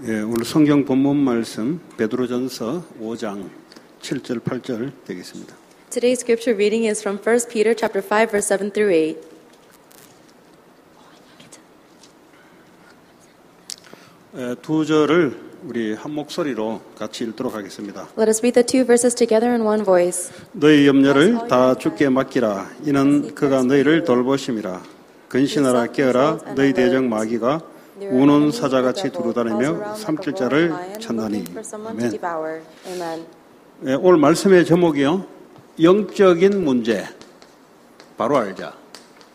예, 오늘 성경 본문 말씀 베드로전서 5장 7절 8절 되겠습니다. Today's scripture reading is from 1 Peter chapter 5 verse 7 through 8. 두 절을 우리 한 목소리로 같이 읽도록 하겠습니다. Let us read the two verses together in one voice. 너희 염려를 다 주께 맡기라. 이는 그가 너희를 돌보심이라. 근신하라 깨어라. 너희 대적 마귀가 우는 사자같이 두루다니며 삼킬 자를 찾나니. 아멘. 네, 오늘 말씀의 제목이요. 영적인 문제. 바로 알자.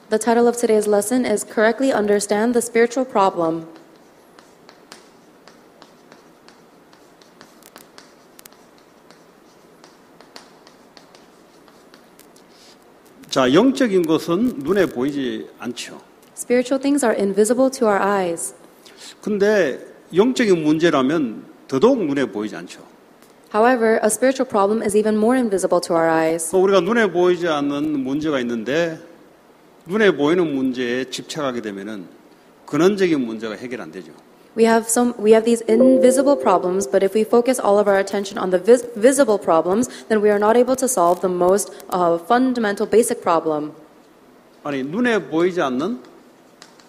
The title of today's lesson is Correctly Understand the Spiritual Problem. 자, 영적인 것은 눈에 보이지 않죠. Spiritual things are invisible to our eyes. 근데 영적인 문제라면 더더욱 눈에 보이지 않죠. However, a spiritual problem is even more invisible to our eyes. 우리가 눈에 보이지 않는 문제가 있는데 눈에 보이는 문제에 집착하게 되면은 근원적인 문제가 해결 안 되죠. We have these invisible problems, but if we focus all of our attention on the visible problems, then we are not able to solve the most fundamental basic problem. 아니, 눈에 보이지 않는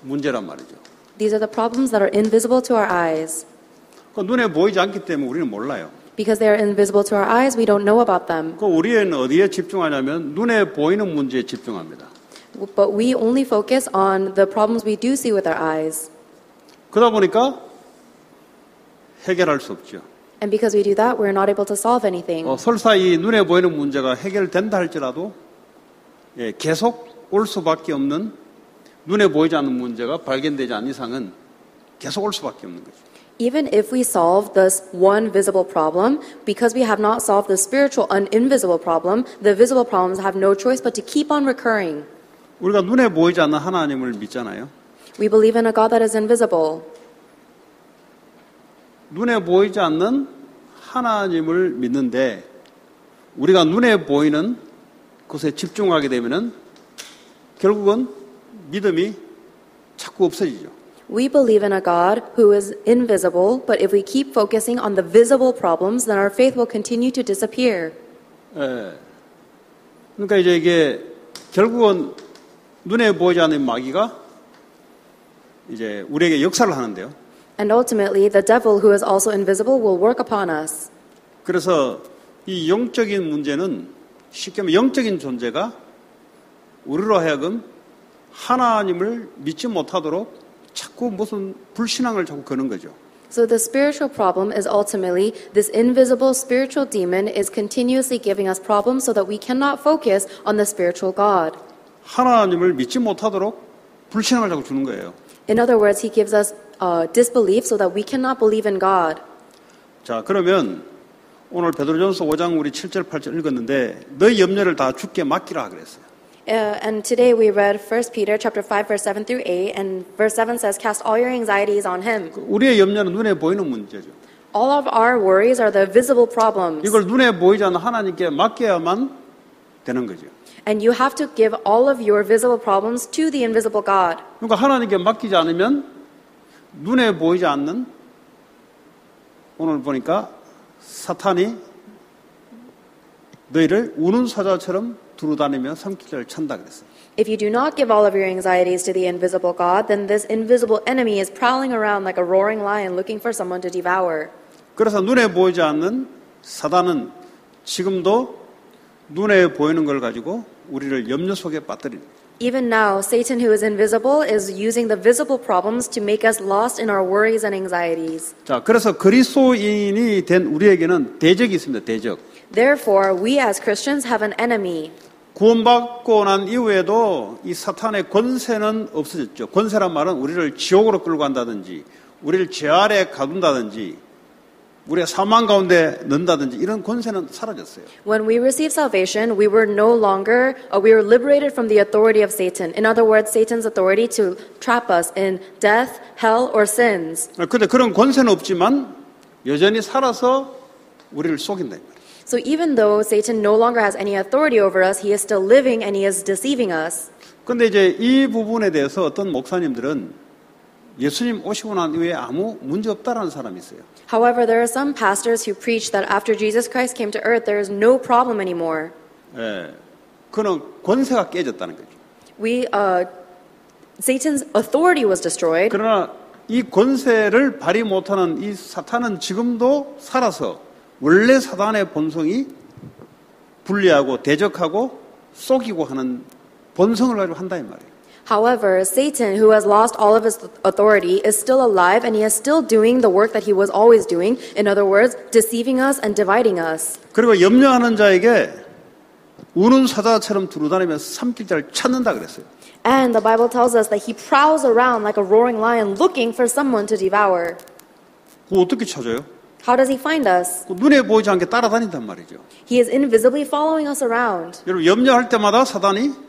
문제란 말이죠. These are the problems that are invisible to our eyes. 눈에 보이지 않기 때문에 우리는 몰라요. Because they are invisible to our eyes, we don't know about them. 우리는 어디에 집중하냐면 눈에 보이는 문제에 집중합니다. But we only focus on the problems we do see with our eyes. 그러다 보니까 해결할 수 없죠. And because we do that, we're not able to solve anything. 설사 이 눈에 보이는 문제가 해결된다 할지라도 계속 올 수밖에 없는 눈에 보이지 않는 문제가 발견되지 않는 이상은 계속 올 수밖에 없는 거죠. Even if we solve this one visible problem, because we have not solved the spiritual invisible problem, the visible problems have no choice but to keep on recurring. 우리가 눈에 보이지 않는 하나님을 믿잖아요. We believe in a God that is invisible. 눈에 보이지 않는 하나님을 믿는데 우리가 눈에 보이는 것에 집중하게 되면은 결국은 믿음이 자꾸 없어지죠. We believe in a God who is invisible, but if we keep focusing on the visible problems, then our faith will continue to disappear. 그러니까 이제 이게 결국은 눈에 보이지 않는 마귀가 이제 우리에게 역사를 하는데요. And ultimately, the devil, who is also invisible, will work upon us. 그래서 이 영적인 문제는 쉽게 말하면 영적인 존재가 우리로 하여금 하나님을 믿지 못하도록 자꾸 무슨 불신앙을 자꾸 거는 거죠. So the spiritual problem is ultimately this invisible spiritual demon is continuously giving us problems so that we cannot focus on the spiritual God. 하나님을 믿지 못하도록 불신앙을 자꾸 주는 거예요. In other words, he gives us disbelief so that we cannot believe in God. 자, 그러면 오늘 베드로전서 5장 우리 7절 8절 읽었는데 너희 염려를 다 주께 맡기라 그랬어요. And today we read 1 Peter chapter 5 verse 7 through 8, and verse 7 says, "Cast all your anxieties on him." 우리의 염려는 눈에 보이는 문제죠. All of our worries are the visible problems. 이걸 눈에 보이지 않는 하나님께 맡겨야만 되는 거죠. And you have to give all of your visible problems to the invisible God. 그러니까 하나님께 맡기지 않으면 눈에 보이지 않는 오늘 보니까 사탄이 너희를 우는 사자처럼 두루다니며 삼킬 자를 찬다 그랬어요. If you do not give all of your anxieties to the invisible God, then this invisible enemy is prowling around like a roaring lion looking for someone to devour. 그래서 눈에 보이지 않는 사단은 지금도 눈에 보이는 걸 가지고 우리를 염려 속에 빠뜨립니다. Even now, Satan, who is invisible, is using the visible problems to make us lost in our worries and anxieties. 자, 그래서 그리스도인이 된 우리에게는 대적이 있습니다. 대적. Therefore, we as Christians have an enemy. 구원받고 난 이후에도 이 사탄의 권세는 없어졌죠. 권세란 말은 우리를 지옥으로 끌고 간다든지, 우리를 죄 아래 가둔다든지, 우리가 사망 가운데 넣는다든지 이런 권세는 사라졌어요. When we received salvation, we were liberated from the authority of Satan. In other words, Satan's authority to trap us in death, hell, or sins. 그런데 그런 권세는 없지만 여전히 살아서 우리를 속인다. So even though Satan no longer has any authority over us, he is still living and he is deceiving us. 그런데 이제 이 부분에 대해서 어떤 목사님들은 예수님 오시고 난 이후에 아무 문제 없다라는 사람이 있어요. However, there are some pastors who preach that after Jesus Christ came to earth, there is no problem anymore. 예, 그는 권세가 깨졌다는 거죠. Satan's authority was destroyed. 그러나 이 권세를 발휘 못하는 이 사탄은 지금도 살아서 원래 사단의 본성이 분리하고 대적하고 속이고 하는 본성을 가지고 한다 이 말이에요. However, Satan, who has lost all of his authority, is still alive and he is still doing the work that he was always doing. In other words, deceiving us and dividing us. 그리고 염려하는 자에게 우는 사자처럼 두루다니며 삼킬 자를 찾는다 그랬어요. And the Bible tells us that he prowls around like a roaring lion looking for someone to devour. 그거 어떻게 찾아요? How does he find us? 눈에 보이지 않게 따라다닌단 말이죠. He is invisibly following us around. 여러분 염려할 때마다 사단이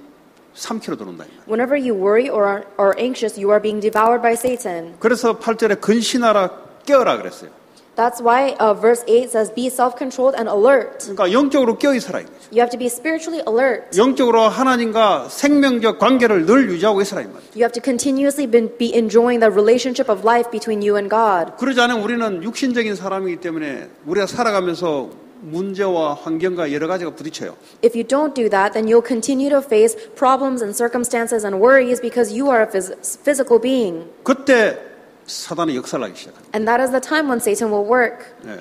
삼키러 들어온다. Whenever you worry or are anxious, you are being devoured by Satan. 그래서 8절에 근신하라 깨어라 그랬어요. That's why verse 8 says, be self-controlled and alert. 그러니까 영적으로 깨어 있어라 이거죠. You have to be spiritually alert. 영적으로 하나님과 생명적 관계를 늘 유지하고 있어라 이 말이에요. You have to continuously be enjoying the relationship of life between you and God. 그러지 않으면 우리는 육신적인 사람이기 때문에 우리가 살아가면서 문제와 환경과 여러 가지가 부딪혀요. If you don't do that, then you'll continue to face problems and circumstances and worries because you are a physical being. 그때 사단이 역사를 하기 시작합니다. And that is the time when Satan will work. 네.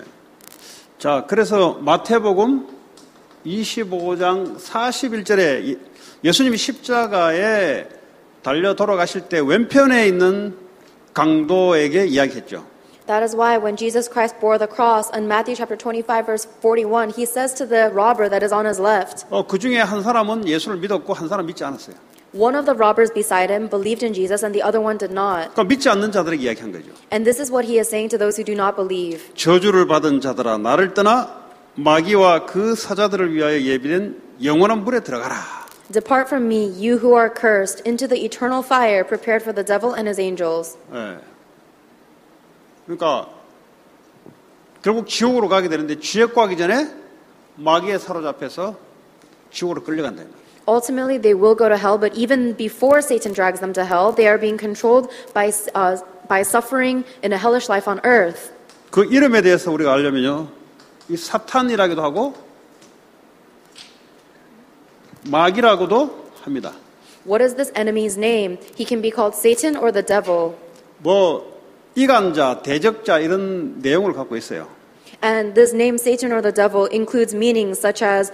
자, 그래서 마태복음 25장 41절에 예수님이 십자가에 달려 돌아가실 때 왼편에 있는 강도에게 이야기했죠. That is why when Jesus Christ bore the cross in Matthew chapter 25 verse 41, he says to the robber that is on his left. 그 중에 한 사람은 예수를 믿었고 한 사람 믿지 않았어요. One of the robbers beside him believed in Jesus and the other one did not. 그러니까 믿지 않는 자들에게 이야기한 거죠. And this is what he is saying to those who do not believe. 저주를 받은 자들아 나를 떠나 마귀와 그 사자들을 위하여 예비된 영원한 물에 들어가라. Depart from me, you who are cursed, into the eternal fire prepared for the devil and his angels. 네. 그러니까 결국 지옥으로 가게 되는데 지옥 가기 전에 마귀에 사로잡혀서 지옥으로 끌려간다. Ultimately, they will go to hell, but even before Satan drags them to hell, they are being controlled by suffering in a hellish life on earth. 그 이름에 대해서 우리가 알려면요, 이 사탄이라기도 하고 마귀라고도 합니다. What is this enemy's name? He can be called Satan or the devil. 이간자, 대적자 이런 내용을 갖고 있어요. And this name Satan or the devil includes meanings such as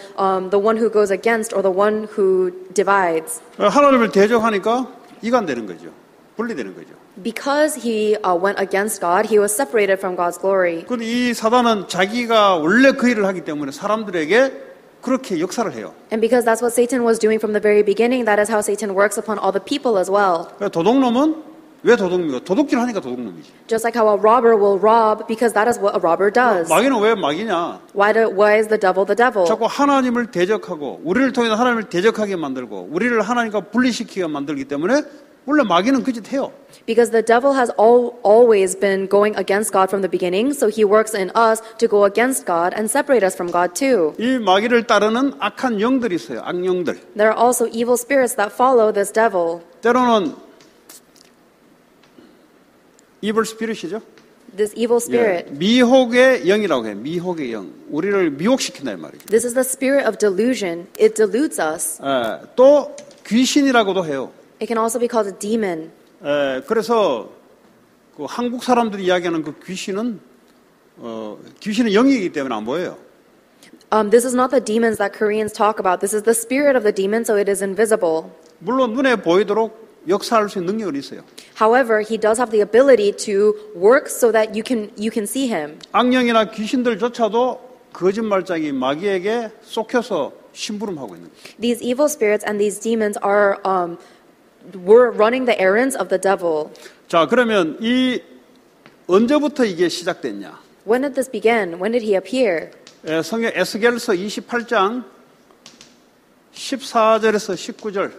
the one who goes against or the one who divides. 하나님을 대적하니까 이간되는 거죠. 분리되는 거죠. Because he went against God, he was separated from God's glory. 그런데 이 사단은 자기가 원래 그 일을 하기 때문에 사람들에게 그렇게 역사를 해요. And because that's what Satan was doing from the very beginning, that is how Satan works upon all the people as well. 도둑놈은 왜 도둑놈이고? 도둑질 하니까 도둑놈이지. Just like how a robber will rob because that is what a robber does. 마귀는 왜 마귀냐? Why is the devil the devil? 자꾸 하나님을 대적하고 우리를 통해서 하나님을 대적하게 만들고 우리를 하나님과 분리시키게 만들기 때문에 원래 마귀는 그 짓 해요. Because the devil has always been going against God from the beginning, so he works in us to go against God and separate us from God too. 이 마귀를 따르는 악한 영들이 있어요. 악령들. There are also evil spirits that follow this devil. 때로는 evil spirit이죠. This evil spirit. 미혹의 영이라고 해요. 미혹의 영. 우리를 미혹시킨다 이 말이죠. This is the spirit of delusion. It deludes us. 또 귀신이라고도 해요. It can also be called a demon. 그래서 그 한국 사람들이 이야기하는 그 귀신은 영이기 때문에 안 보여요. This is not the demons that Koreans talk about. This is the spirit of the demon, so it is invisible. 물론 눈에 보이도록 역사할 수 있는 능력은 있어요. However, he does have the ability to work so that you can see him. 악령이나 귀신들조차도 거짓말장이 마귀에게 속혀서 심부름하고 있는 거예요. These evil spirits and these demons were running the errands of the devil. 자, 그러면 언제부터 이게 시작됐냐? When did this begin? When did he appear? 성경 에스겔서 28장 14절에서 19절.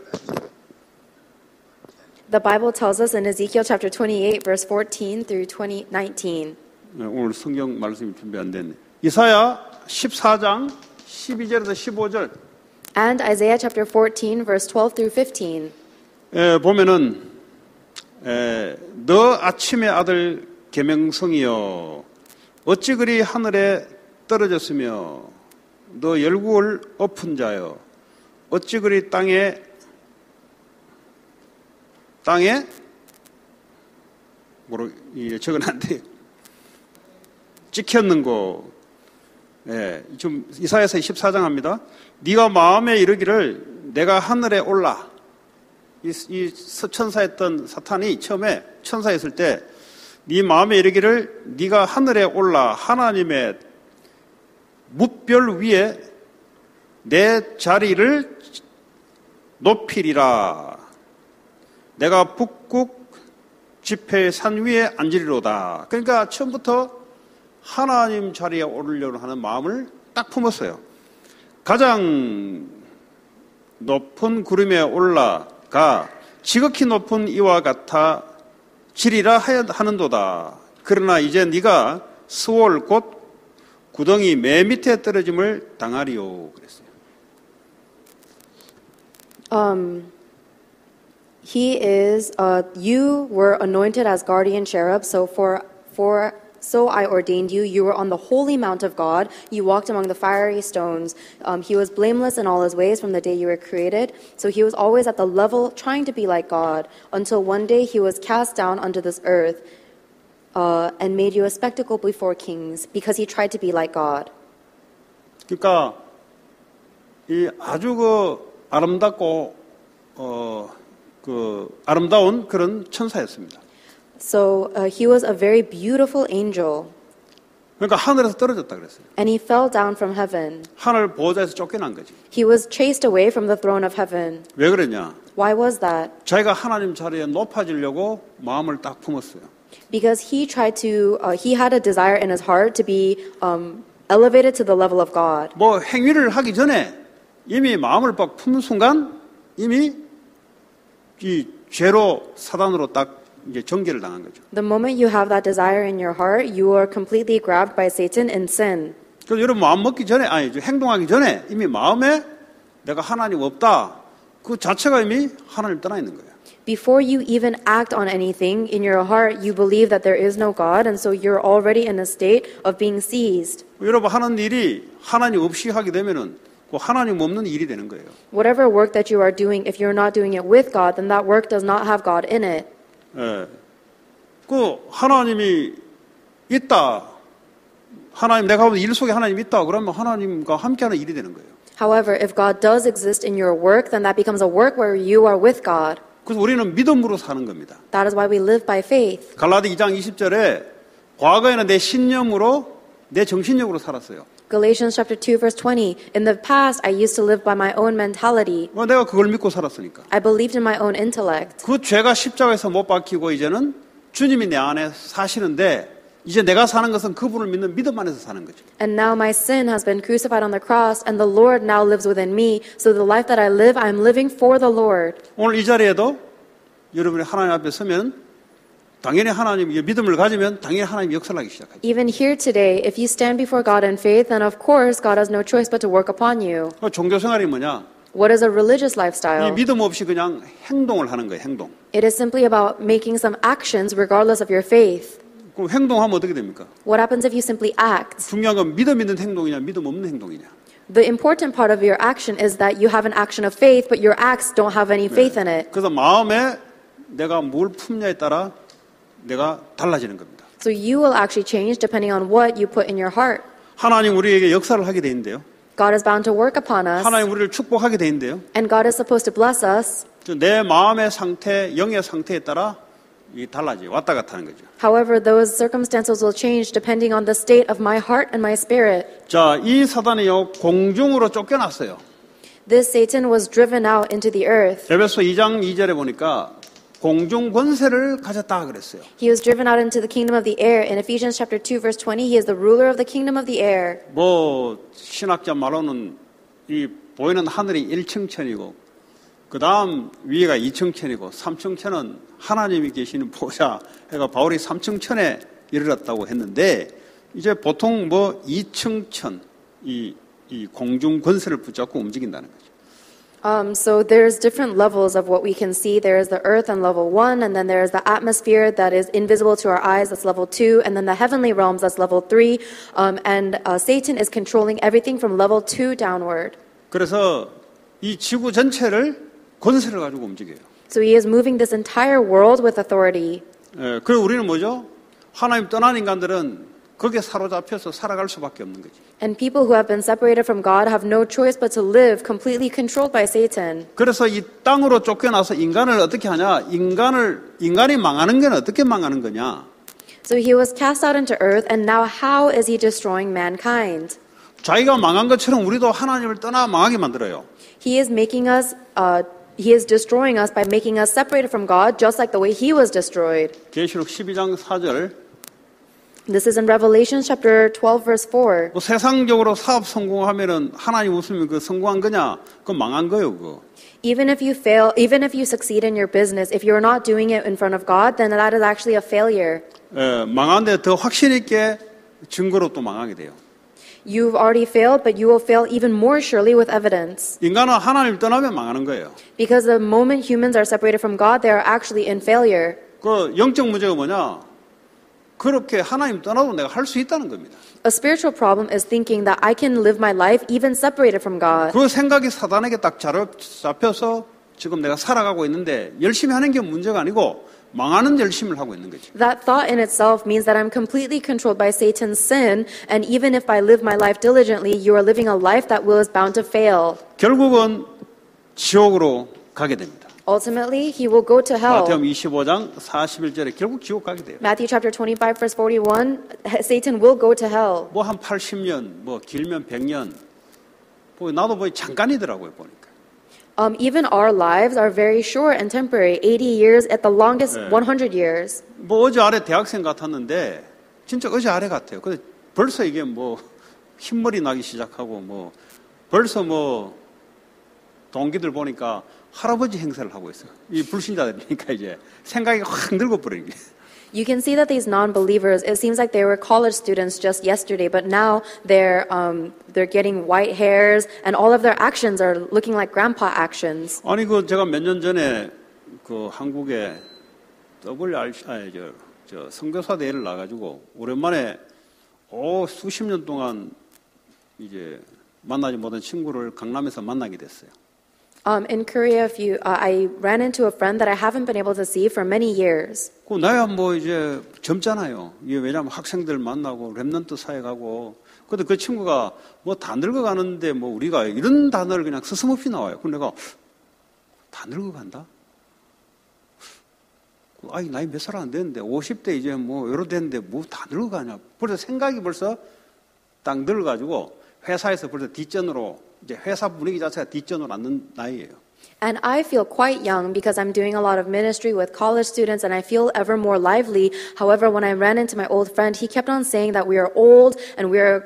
The Bible tells us in Ezekiel chapter 28 verse 14 through 19. 오늘 성경 말씀이 준비 안 됐네. 이사야 14장 12절에서 15절. And Isaiah chapter 14 verse 12 through 15. 보면은 너 아침의 아들 계명성이여 어찌 그리 하늘에 떨어졌으며 너 열국을 엎은 자여 어찌 그리 땅에 적어놨는데 찍혔는고. 좀 이사야서 24장 합니다. 네가 마음에 이르기를 내가 하늘에 올라. 이 천사였던 사탄이 처음에 천사였을 때 네 마음에 이르기를 네가 하늘에 올라 하나님의 뭇별 위에 내 자리를 높이리라. 내가 북극 지폐의 산 위에 앉으리로다. 그러니까 처음부터 하나님 자리에 오르려고 하는 마음을 딱 품었어요. 가장 높은 구름에 올라가 지극히 높은 이와 같아 지리라 하는도다. 그러나 이제 네가 스월 곧 구덩이 맨 밑에 떨어짐을 당하리요. 그랬어요. You were anointed as guardian cherub, so I ordained you. You were on the holy mount of God. You walked among the fiery stones. He was blameless in all his ways from the day you were created. So he was always at the level trying to be like God until one day he was cast down onto this earth and made you a spectacle before kings because he tried to be like God. 그러니까 이 아주 아름답고 아름다운 그런 천사였습니다. So he was a very beautiful angel. 그러니까 하늘에서 떨어졌다 그랬어요. And he fell down from heaven. 하늘 보호자에서 쫓겨난 거지. He was chased away from the throne of heaven. 왜 그랬냐? Why was that? 자기가 하나님 자리에 높아지려고 마음을 딱 품었어요. Because he had a desire in his heart to be elevated to the level of God. 뭐 행위를 하기 전에 이미 마음을 딱 품는 순간 이미 이 죄로 사단으로 딱 이제 정죄를 당한 거죠. The moment you have that desire in your heart, you are completely grabbed by Satan in sin. 그래서 여러분 마음 먹기 전에 행동하기 전에 이미 마음에 내가 하나님 없다. 그 자체가 이미 하나님을 떠나 있는 거예요. Before you even act on anything, in your heart you believe that there is no God, and so you're already in a state of being seized. 여러분 하는 일이 하나님 없이 하게 되면은 그 하나님 없는 일이 되는 거예요. Whatever work that you are doing, if you're not doing it with God, then that work does not have God in it. 그 하나님이 있다. 하나님 내가 보는 일 속에 하나님이 있다. 그러면 하나님과 함께하는 일이 되는 거예요. However, if God does exist in your work, then that becomes a work where you are with God. 그래서 우리는 믿음으로 사는 겁니다. That is why we live by faith. 갈라디 2장 20절에 과거에는 내 신념으로 내 정신력으로 살았어요. Galatians chapter 2 verse 20. In the past, I used to live by my own mentality. 내가 그걸 믿고 살았으니까. I believed in my own intellect. 그 죄가 십자가에서 못 박히고 이제는 주님이 내 안에 사시는데 이제 내가 사는 것은 그분을 믿는 믿음 안에서 사는 거죠. And now my sin has been crucified on the cross, and the Lord now lives within me. So the life that I live, I'm living for the Lord. 오늘 이 자리에도 여러분이 하나님 앞에 서면 당연히 하나님의 믿음을 가지면 당연히 하나님이 역사를 하기 시작하죠. Even here today, if you stand before God in faith, then of course God has no choice but to work upon you. 종교 생활이 뭐냐? What is a religious 이 lifestyle? 믿음 없이 그냥 행동을 하는 거예요. 행동. It is simply about making some actions regardless of your faith. 그럼 행동하면 어떻게 됩니까? What happens if you simply act? 중요한 건 믿음 있는 행동이냐, 믿음 없는 행동이냐. The important part of your action is that you have an action of faith, but your acts don't have any faith in it. 그래서 마음에 내가 뭘 품냐에 따라 내가 달라지는 겁니다. So you will actually change depending on what you put in your heart. 하나님 우리에게 역사를 하게 돼 있는데요. God is bound to work upon us, 하나님 우리를 축복하게 돼 있는데요. and God is supposed to bless us. 내 마음의 상태, 영의 상태에 따라 이 달라지 왔다 갔다 하는 거죠. However, those circumstances will change depending on the state of my heart and my spirit. 자, 이 사단이요 공중으로 쫓겨났어요. This Satan was driven out into the earth. 에베소 2장 2절에 보니까 공중 권세를 가졌다 그랬어요. He was driven out into the kingdom of the air. In Ephesians chapter 2 verse 20, he is the ruler of the kingdom of the air. 뭐 신학자 말로는 이 보이는 하늘이 1층천이고 그다음 위에가 2층천이고 3층천은 하나님이 계시는 보좌 해가 바울이 3층천에 이르렀다고 했는데 이제 보통 뭐 2층천 이 공중 권세를 붙잡고 움직인다는 거죠. So there's different levels of what we can see. There is the earth on level 1, and then there is the atmosphere that is invisible to our eyes, that's level 2, and then the heavenly realms, that's level 3. Satan is controlling everything from level 2 downward. 그래서 이 지구 전체를 권세를 가지고 움직여요. So he is moving this entire world with authority. 예, 그리고 우리는 뭐죠? 하나님 떠난 인간들은 거기에 사로잡혀서 살아갈 수밖에 없는 거지. And people who have been separated from God have no choice but to live completely controlled by Satan. 그래서 이 땅으로 쫓겨나서 인간을 어떻게 하냐? 인간이 망하는 건 어떻게 망하는 거냐? So he was cast out into earth, and now how is he destroying mankind? 자기가 망한 것처럼 우리도 하나님을 떠나 망하게 만들어요. He is destroying us by making us separated from God, just like the way he was destroyed. 계시록 12장 4절. This is in Revelation chapter 12, verse 4. 뭐 세상적으로 사업 성공하면은 하나님 없으면 그 성공한 거냐? 그건 망한 거예요, 그거. Even if you fail, even if you succeed in your business, if you're not doing it in front of God, then that is actually a failure. 예, 망한데 더 확신 있게 증거로 또 망하게 돼요. You've already failed, but you will fail even more surely with evidence. 인간은 하나님 떠나면 망하는 거예요. Because the moment humans are separated from God, they are actually in failure. 그 영적 문제가 뭐냐? 그렇게 하나님 떠나도 내가 할 수 있다는 겁니다. A spiritual problem is thinking that I can live my life even separated from God. 그 생각이 사단에게 딱 잡혀서 지금 내가 살아가고 있는데 열심히 하는 게 문제가 아니고 망하는 열심을 하고 있는 거지. That thought in itself means that I'm completely controlled by Satan's sin, and even if I live my life diligently, you are living a life that is bound to fail. 결국은 지옥으로 가게 됩니다. Ultimately, he will go to hell. 마태복음 25장 41절에 결국 지옥 가게 돼요. Matthew chapter 25 verse 41, Satan will go to hell. 뭐 한 80년, 뭐 길면 100년. 나도 잠깐이더라고요, 보니까. Even our lives are very short and temporary. 80 years, at the longest, 100 years. 뭐 어제 아래 대학생 같았는데 진짜 어제 아래 같아요. 근데 벌써 이게 뭐 흰머리 나기 시작하고 뭐 벌써 뭐 동기들 보니까 할아버지 행세를 하고 있어요. 이 불신자들이니까 이제 생각이 확 늙어버리는 게. You can see that these non-believers, it seems like they were college students just yesterday, but now they're getting white hairs, and all of their actions are looking like grandpa actions. 아니 그 제가 몇 년 전에 그 한국에 저 선교사 대회를 나가지고 오랜만에 수십 년 동안 이제 만나지 못한 친구를 강남에서 만나게 됐어요. In Korea, I ran into a friend that I haven't been able to see for many years. 그 나야 뭐 이제 젊잖아요. 이게 왜냐면 학생들 만나고 랩런트 사회 가고. 근데 그 친구가 뭐 다 늙어가는데 뭐 우리가 이런 단어를 그냥 스스럼없이 나와요. 그럼 내가 다 늙어간다? 아니 나이 몇 살 안 됐는데 50대 이제 뭐 요러 됐는데 뭐 다 늙어가냐? 벌써 생각이 벌써 딱 늙어가지고 회사에서 벌써 뒷전으로 이제 회사 분위기 자체가 뒷전으로 앉는 나이예요. And I feel quite young because I'm doing a lot of ministry with college students and I feel ever more lively. However, when I ran into my old friend, he kept on saying that we are old and we are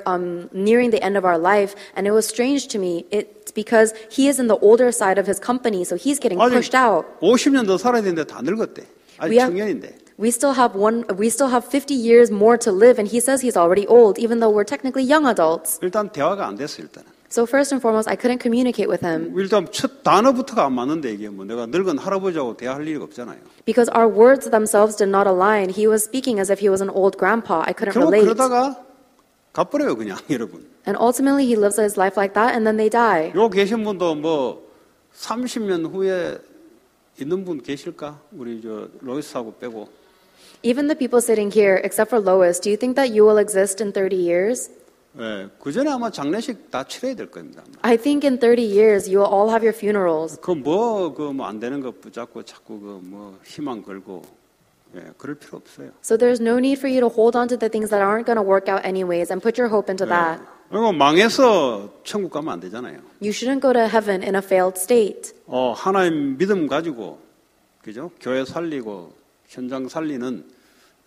nearing the end of our life. And it was strange to me. It's because he is in the older side of his company, so he's getting pushed out. 50년 더 살아야 되는데 다 늙었대. 아직 청년인데. We still have 50 years more to live, and he says he's already old, even though we're technically young adults. 일단 대화가 안 됐어 일단은. So first and foremost, I couldn't communicate with him. 일단 첫 단어부터가 안 맞는데 이게 뭐 내가 늙은 할아버지하고 대화할 일이 없잖아요. Because our words themselves did not align. He was speaking as if he was an old grandpa. I couldn't relate. 그러다가 가버려요 그냥 여러분. And ultimately, he lives his life like that, and then they die. 요 계신 분도 뭐 30년 후에 있는 분 계실까? 우리 저 로이스하고 빼고. Even the people sitting here, except for Lois, do you think that you will exist in 30 years? 네, 그 전에 아마 장례식 다 치러야 될 겁니다. I think in 30 years you will all have your funerals. 안 되는 거 붙잡고 자꾸 희망 걸고, 그럴 필요 없어요. So there's no need for you to hold on to the things that aren't going to work out anyways and put your hope into that. 그리고 망해서 천국 가면 안 되잖아요. You shouldn't go to heaven in a failed state. 하나님 믿음 가지고, 그죠? 교회 살리고 현장 살리는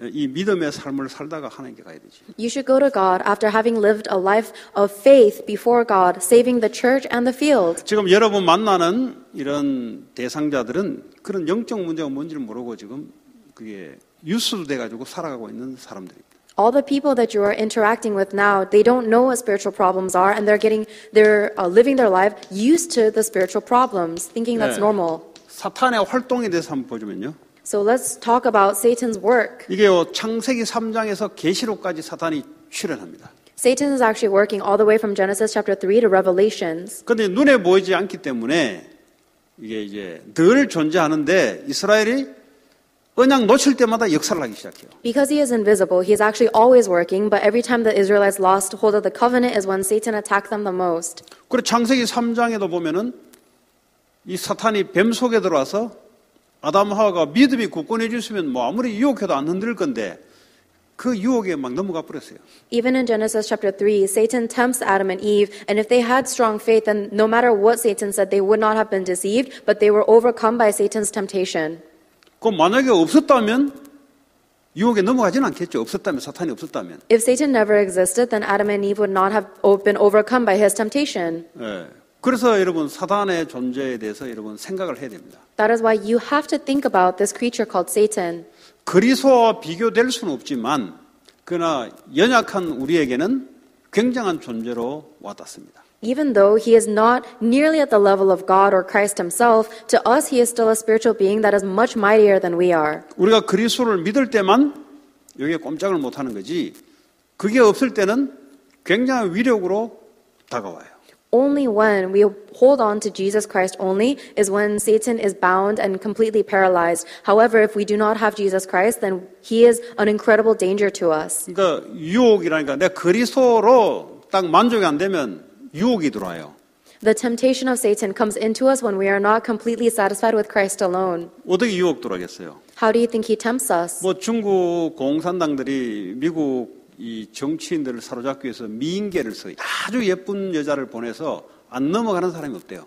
이 믿음의 삶을 살다가 하나님께 가야 되지. You should go to God after having lived a life of faith before God, saving the church and the field. 지금 여러분 만나는 이런 대상자들은 그런 영적 문제가 뭔지를 모르고 지금 그게 유스도 돼가지고 살아가고 있는 사람들입니다. All the people that you are interacting with now, they don't know what spiritual problems are, and they're living their life used to the spiritual problems, thinking that's 네. normal. 사탄의 활동에 대해서 한번 보자면요. So let's talk about Satan's work. 이게요, 창세기 3장에서 계시록까지 사탄이 출현합니다. Satan is actually working all the way from Genesis chapter 3 to Revelations. 그런데 눈에 보이지 않기 때문에 이게 이제 늘 존재하는데 이스라엘이 언약 놓칠 때마다 역사를 하기 시작해요. Because he is invisible, he is actually always working, but every time the Israelites lost hold of the covenant is when Satan attacked them the most. 그리고 창세기 3장에도 보면은 이 사탄이 뱀 속에 들어와서 아담 하와가 믿음이 굳건해졌으면 뭐 아무리 유혹해도 안 흔들 건데 그 유혹에 막 넘어가 버렸어요. Even in Genesis chapter 3, Satan tempts Adam and Eve, and if they had strong faith, then no matter what Satan said, they would not have been deceived, but they were overcome by Satan's temptation. 그 만약에 없었다면 유혹에 넘어가지는 않겠죠. 없었다면, 사탄이 없었다면. If Satan never existed, then Adam and Eve would not have been overcome by his temptation. 예. 그래서 여러분 사탄의 존재에 대해서 여러분 생각을 해야 됩니다. That is why you have to think about this creature called Satan. 그리스도와 비교될 수는 없지만 그러나 연약한 우리에게는 굉장한 존재로 와닿습니다. Even though he is not nearly at the level of God or Christ himself, to us he is still a spiritual being that is much mightier than we are. 우리가 그리스도를 믿을 때만 여기에 꼼짝을 못하는 거지 그게 없을 때는 굉장한 위력으로 다가와요. Only when we hold on to Jesus Christ only is when Satan is bound and completely paralyzed. However, if we do not have Jesus Christ, then he is an incredible danger to us. 그러니까 유혹이라니까 내가 그리스도로 딱 만족이 안 되면 유혹이 들어와요. The temptation of Satan comes into us when we are not completely satisfied with Christ alone. 어떻게 유혹 들어가겠어요? How do you think he tempts us? 뭐 중국 공산당들이 미국 이 정치인들을 사로잡기 위해서 미인계를 써 아주 예쁜 여자를 보내서 안 넘어가는 사람이 없대요.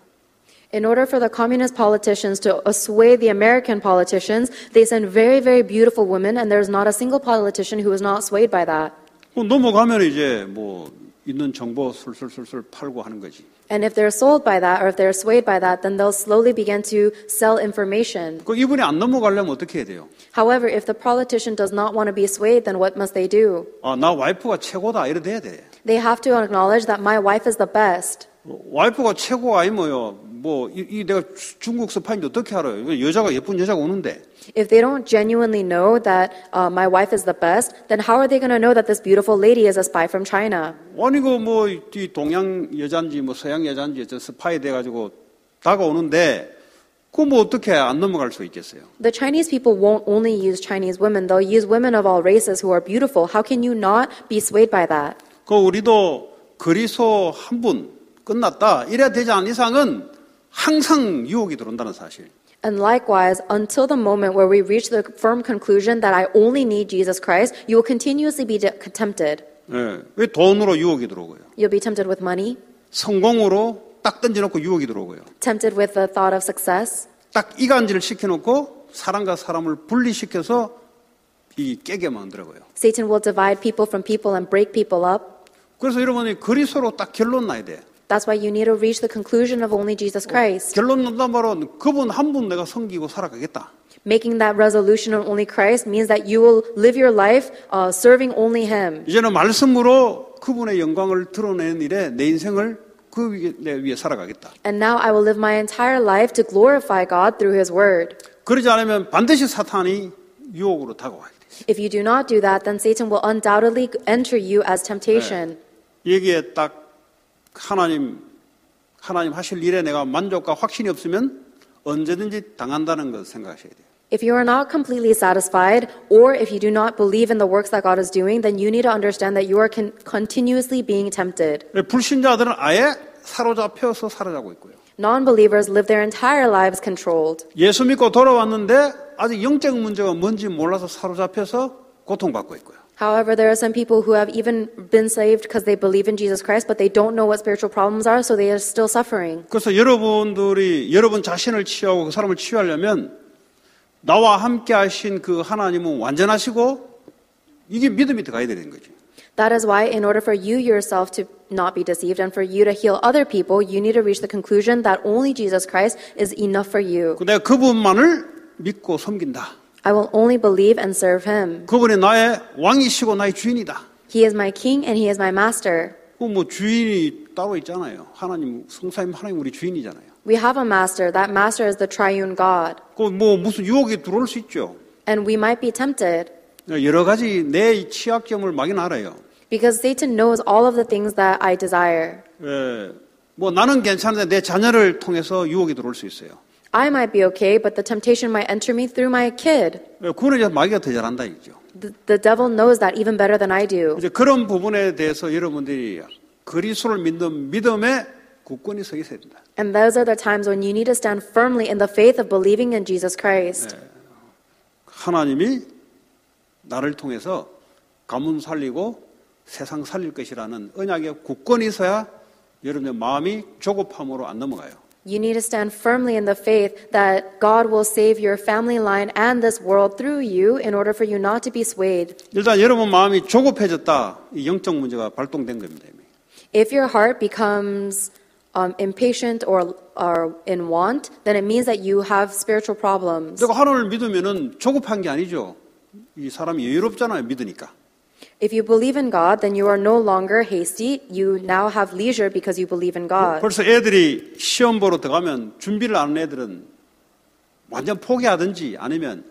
In order for the communist politicians to sway the American politicians, they send very, very beautiful women, and there's not a single politician who is not swayed by that. 넘어가면 이제 뭐 있는 정보 술술술술 팔고 하는 거지. And if they're sold by that, or if they're swayed by that, then they'll slowly begin to sell information. 그 이분이 안 넘어가려면 어떻게 해야 돼요? However, if the politician does not want to be swayed, then what must they do? 나 와이프가 최고다 이래 돼야 돼. They have to acknowledge that my wife is the best. 와이프가 최고 아니면요. 내가 중국 스파인지 어떻게 알아요? 여자가 예쁜 여자가 오는데. If they don't genuinely know that my wife is the best, then how are they going to know that this beautiful lady is a spy from China? 아니 이 동양 여잔지 뭐 서양 여잔지 저 스파이 돼가지고 다가오는데 그 어떻게 안 넘어갈 수 있겠어요? The Chinese people won't only use Chinese women; they'll use women of all races who are beautiful. How can you not be swayed by that? 우리도 그리스도 한 분 끝났다 이래야 되지 않은 이상은 항상 유혹이 들어온다는 사실. And likewise, until the moment where we reach the firm conclusion that I only need Jesus Christ, you will continuously be tempted. 예, 왜 돈으로 유혹이 들어오고요? You'll be tempted with money, 성공으로 딱 던져놓고 유혹이 들어오고요. tempted with the thought of success, 딱 이간질을 시켜놓고 사람과 사람을 분리시켜서 깨게 만들어요. Satan will divide people from people and break people up. 그래서 여러분이 그리스도로 딱 결론 나야 돼. That's why you need to reach the conclusion of only Jesus Christ. 결론 난단 말은 그분 한 분 내가 섬기고 살아가겠다. Making that resolution on only Christ means that you will live your life serving only Him. 이제는 말씀으로 그분의 영광을 드러내는 일에 내 인생을 그 위에 살아가겠다. And now I will live my entire life to glorify God through His Word. 그러지 않으면 반드시 사탄이 유혹으로 다가와야 돼. If you do not do that, then Satan will undoubtedly enter you as temptation. 여기에 딱 하나님 하실 일에 내가 만족과 확신이 없으면 언제든지 당한다는 걸 생각하셔야 돼요. If you are not completely satisfied, or if you do not believe in the works that God is doing, then you need to understand that you are continuously being tempted. 불신자들은 아예 사로잡혀서 살아가고 있고요. Non-believers live their entire lives controlled. 예수 믿고 돌아왔는데 아직 영적 문제가 뭔지 몰라서 사로잡혀서 고통받고 있고요. However, there are some people who have even been saved because they believe in Jesus Christ, but they don't know what spiritual problems are, so they are still suffering. 그래서 여러분들이 여러분 자신을 치유하고 그 사람을 치유하려면 나와 함께 하신 그 하나님은 완전하시고 이게 믿음이 들어가야 되는 거지. That is why, in order for you yourself to not be deceived and for you to heal other people, you need to reach the conclusion that only Jesus Christ is enough for you. 내가 그분만을 믿고 섬긴다. I will only believe and serve him. 그분이 나의 왕이시고 나의 주인이다. He is my king and he is my master. 뭐 주인이 따로 있잖아요. 하나님, 성사님 하나님 우리 주인이잖아요. We have a master. That master is the triune God. 뭐 무슨 유혹이 들어올 수 있죠. And we might be tempted 여러 가지 내 취약점을 막인 알아요. because Satan knows all of the things that I desire. 뭐 나는 괜찮은데 내 자녀를 통해서 유혹이 들어올 수 있어요. I might be okay, but the temptation might enter me through my kid. 그거는 이제 마귀가 더 잘한다 이죠. The devil knows that even better than I do. 이제 그런 부분에 대해서 여러분들이 그리스도를 믿는 믿음에 굳건히 서 있어야 된다. And those are the times when you need to stand firmly in the faith of believing in Jesus Christ. 하나님이 나를 통해서 가문 살리고 세상 살릴 것이라는 언약에 굳건히 서야 여러분의 마음이 조급함으로 안 넘어가요. You need to stand firmly in the faith that God will save your family line and this world through you in order for you not to be swayed. 일단 여러분 마음이 조급해졌다. 이 영적 문제가 발동된 겁니다. If your heart becomes impatient or in want, then it means that you have spiritual problems. 그리고 하나님을 믿으면은 조급한 게 아니죠. 이 사람이 여유롭잖아요. 믿으니까. If you believe in God, then you are no longer hasty. You now have leisure because you believe in God. 벌써 애들이 시험 보러 들어가면 준비를 안 하는 애들은 완전 포기하든지 아니면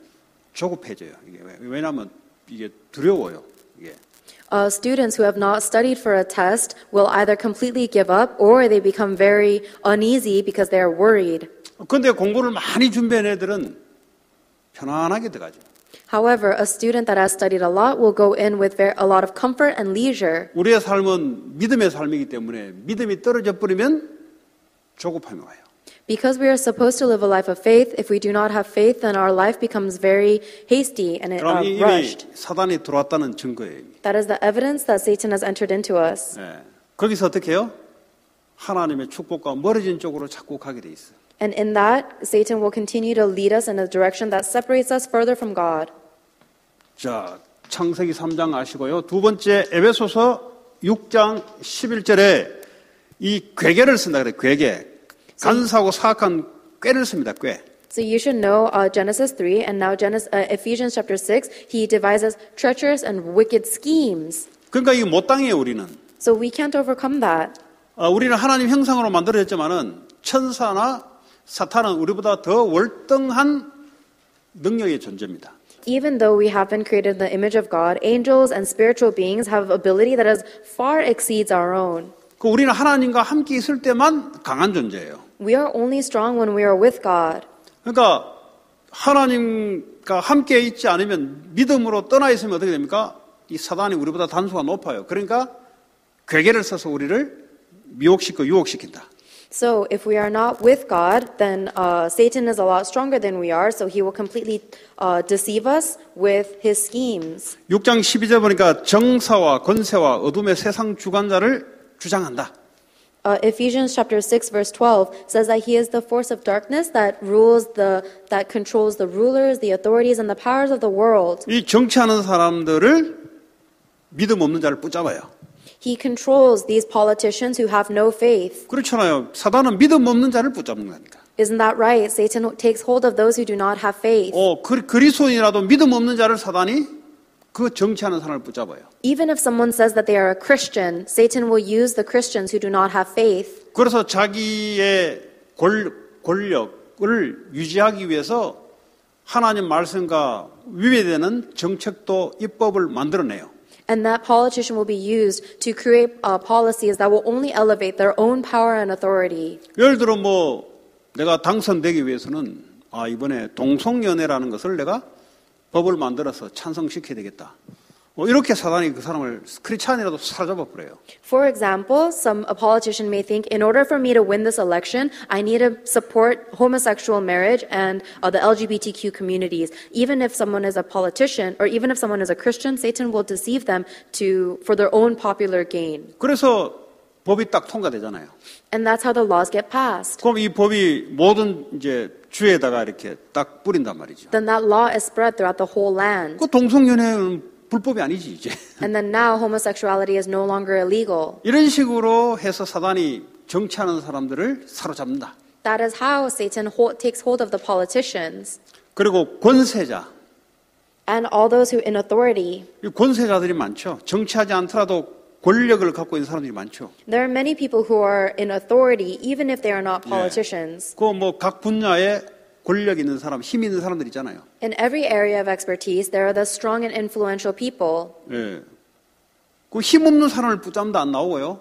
조급해져요. 이게 왜냐하면 이게 두려워요. 이게. Students who have not studied for a test will either completely give up or they become very uneasy because they are worried. 그런데 공부를 많이 준비한 애들은 편안하게 들어가죠. However, a student that has studied a lot will go in with a lot of comfort and leisure. 우리의 삶은 믿음의 삶이기 때문에 믿음이 떨어져 버리면 조급함이 와요. Because we are supposed to live a life of faith, if we do not have faith, then our life becomes very hasty and 그럼 이미 rushed. 사단이 들어왔다는 증거예요. That is the evidence that Satan has entered into us. 거기서 어떻게 해요? 하나님의 축복과 멀어진 쪽으로 자꾸 가게 돼 있어요. And in that, Satan will continue to lead us in a direction that separates us further from God. 자, 창세기 3장 아시고요. 두 번째 에베소서 6장 11절에 이 괴계를 쓴다 그래요. 괴계. 간사하고 사악한 꾀를 씁니다. 꾀. So you should know Genesis 3 and now Ephesians chapter 6, he devises treacherous and wicked schemes. 그러니까 이게 못 당해요, 우리는. So we can't overcome that. 우리는 하나님 형상으로 만들어졌지만은 천사나 사탄은 우리보다 더 월등한 능력의 존재입니다. Even though we have been created in the image of God, angels and spiritual beings have ability that far exceeds our own. 우리는 하나님과 함께 있을 때만 강한 존재예요. We are only strong when we are with God. 그러니까 하나님과 함께 있지 않으면 믿음으로 떠나 있으면 어떻게 됩니까? 이 사단이 우리보다 단수가 높아요. 그러니까 괴계를 써서 우리를 미혹시키고 유혹시킨다. So if we are not with God, then Satan is a lot stronger than we are, so he will completely deceive us with his schemes. 6장 12절 보니까 정사와 권세와 어둠의 세상 주관자를 주장한다. Ephesians chapter 6 verse 12 says that he is the force of darkness that controls the rulers, the authorities, and the powers of the world. 이 정치하는 사람들을 믿음 없는 자를 붙잡아요. He controls these politicians who have no faith. 그렇잖아요. 사단은 믿음 없는 자를 붙잡는 거니까. Isn't that right? Satan takes hold of those who do not have faith. 그리스도인이라도 믿음 없는 자를 사단이 그 정치하는 사람을 붙잡아요. Even if someone says that they are a Christian, Satan will use the Christians who do not have faith. 그래서 자기의 권력을 유지하기 위해서 하나님 말씀과 위배되는 정책도 입법을 만들어내요. And that politician will be used to create policies that will only elevate their own power and authority. 예를 들어 내가 당선되기 위해서는 이번에 동성연애라는 것을 내가 법을 만들어서 찬성시켜야 되겠다. 이렇게 사단이 그 사람을 크리스찬이라도 사로잡아 버려요. For example, a politician may think, in order for me to win this election, I need to support homosexual marriage and the LGBTQ communities. Even if someone is a politician, or even if someone is a Christian, Satan will deceive them for their own popular gain. 그래서 법이 딱 통과되잖아요. And that's how the laws get passed. 그럼 이 법이 모든 이제 주에다가 이렇게 딱 뿌린단 말이죠. Then that law is spread throughout the whole land. 그 동성연애는 불법이 아니지 이제. And then now homosexuality is no longer illegal. 이런 식으로 해서 사단이 정치하는 사람들을 사로잡는다. That is how Satan takes hold of the politicians. 그리고 권세자, And all those who in authority. 이 권세자들이 많죠. 정치하지 않더라도 권력을 갖고 있는 사람들이 많죠. There are many people who are in authority, even if they are not politicians. 그 뭐 각 분야에 권력 있는 사람, 힘 있는 사람들 있잖아요. In every area of expertise, there are the strong and influential people. 예. 그 힘 없는 사람을 붙잡는다 안 나오고요.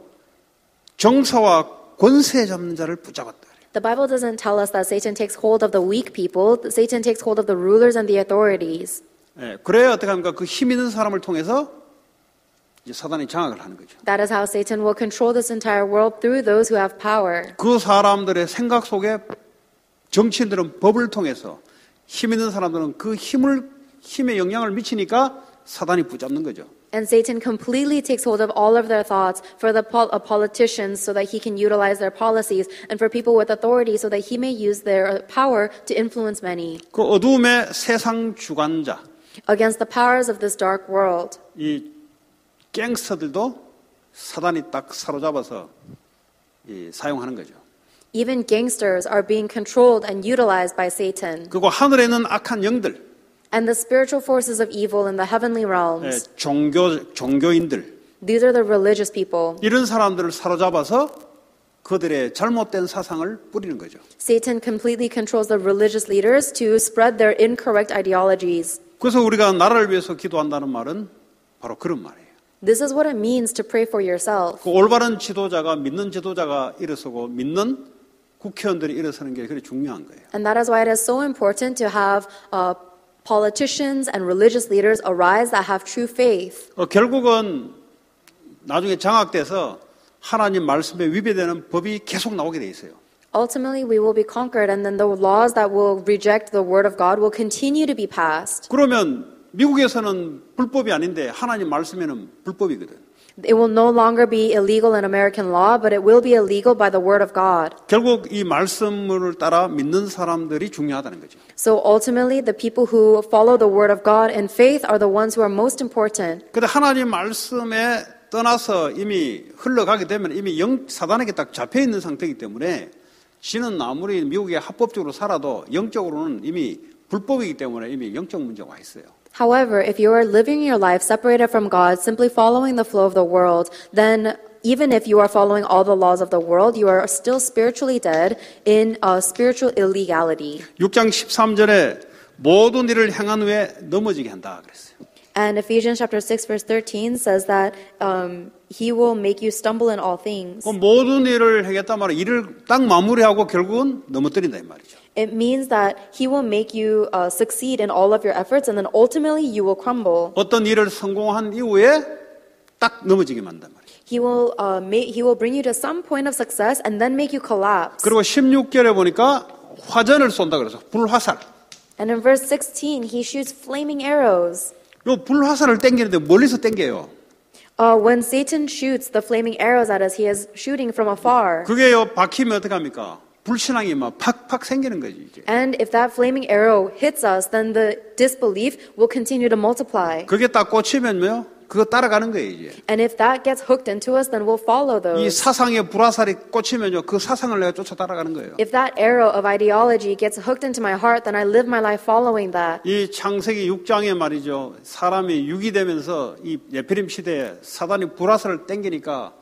정사와 권세 잡는 자를 붙잡았다. The Bible doesn't tell us that Satan takes hold of the weak people. Satan takes hold of the rulers and the authorities. 예. 그래야 어떻게 합니까? 그 힘 있는 사람을 통해서 이제 사단이 장악을 하는 거죠. That is how Satan will control this entire world through those who have power. 그 사람들의 생각 속에 정치인들은 법을 통해서 힘 있는 사람들은 그 힘에 영향을 미치니까 사단이 붙잡는 거죠. And Satan completely takes hold of all of their thoughts for the politicians so that he can utilize their policies, and for people with authority so that he may use their power to influence many. 그 어두움의 세상 주관자, Against the powers of this dark world. 이 갱스터들도 사단이 딱 사로잡아서 사용하는 거죠. Even gangsters are being controlled and utilized by Satan. 그리고 하늘에 있는 악한 영들, And the spiritual forces of evil in the heavenly realms. 종교인들, These are the religious people. 이런 사람들을 사로잡아서 그들의 잘못된 사상을 뿌리는 거죠. Satan completely controls the religious leaders to spread their incorrect ideologies. 그래서 우리가 나라를 위해서 기도한다는 말은 바로 그런 말이에요. This is what it means to pray for yourself. 그 올바른 지도자가 믿는 지도자가 일어서고 믿는 국회의원들이 일어서는 게 그렇게 중요한 거예요. And that is why it is so important to have politicians and religious leaders arise that have true faith. 결국은 나중에 장악돼서 하나님 말씀에 위배되는 법이 계속 나오게 돼 있어요. Ultimately, we will be conquered, and then the laws that will reject the word of God will continue to be passed. 그러면 미국에서는 불법이 아닌데 하나님 말씀에는 불법이거든. It will no longer be illegal in American law, but it will be illegal by the word of God. 결국 이 말씀을 따라 믿는 사람들이 중요하다는 거죠. So ultimately, the people who follow the word of God in faith are the ones who are most important. 근데 하나님 말씀에 떠나서 이미 흘러가게 되면 이미 사단에게 딱 잡혀 있는 상태이기 때문에 지는 아무리 미국에 합법적으로 살아도 영적으로는 이미 불법이기 때문에 이미 영적 문제가 와 있어요. However, if you are living your life separated from God, simply following the flow of the world, then even if you are following all the laws of the world, you are still spiritually dead in spiritual illegality. 6장 13절에 모든 일을 행한 후에 넘어지게 한다 그랬어요. And Ephesians chapter 6 verse 13 says that he will make you stumble in all things. 그 모든 일을 하겠다 말은 일을 딱 마무리하고 결국은 넘어뜨린다 이 말이죠. It means that he will make you succeed in all of your efforts, and then ultimately you will crumble. 어떤 일을 성공한 이후에 딱 넘어지게 만든단 말이에요. He will bring you to some point of success and then make you collapse. 그리고 16절에 보니까 화전을 쏜다 그래서 불화살. And in verse 16, he shoots flaming arrows. 요 불화살을 땡기는데 멀리서 땡겨요. When Satan shoots the flaming arrows at us, he is shooting from afar. 그게요 박히면 어떻게 합니까? 불신앙이 막 팍팍 생기는 거지 이제. And if that flaming arrow hits us, then the disbelief will continue to multiply. 그게 딱 꽂히면요, 그거 따라가는 거예요 이제. And if that gets hooked into us, then we'll follow 이 those. 사상의 불화살이 꽂히면요, 그 사상을 내가 쫓아 따라가는 거예요. If that arrow of ideology gets hooked into my heart, then I live my life following that. 이 창세기 6장에 말이죠, 사람이 유기되면서 이 네피림 시대에 사단이 불화살을 땡기니까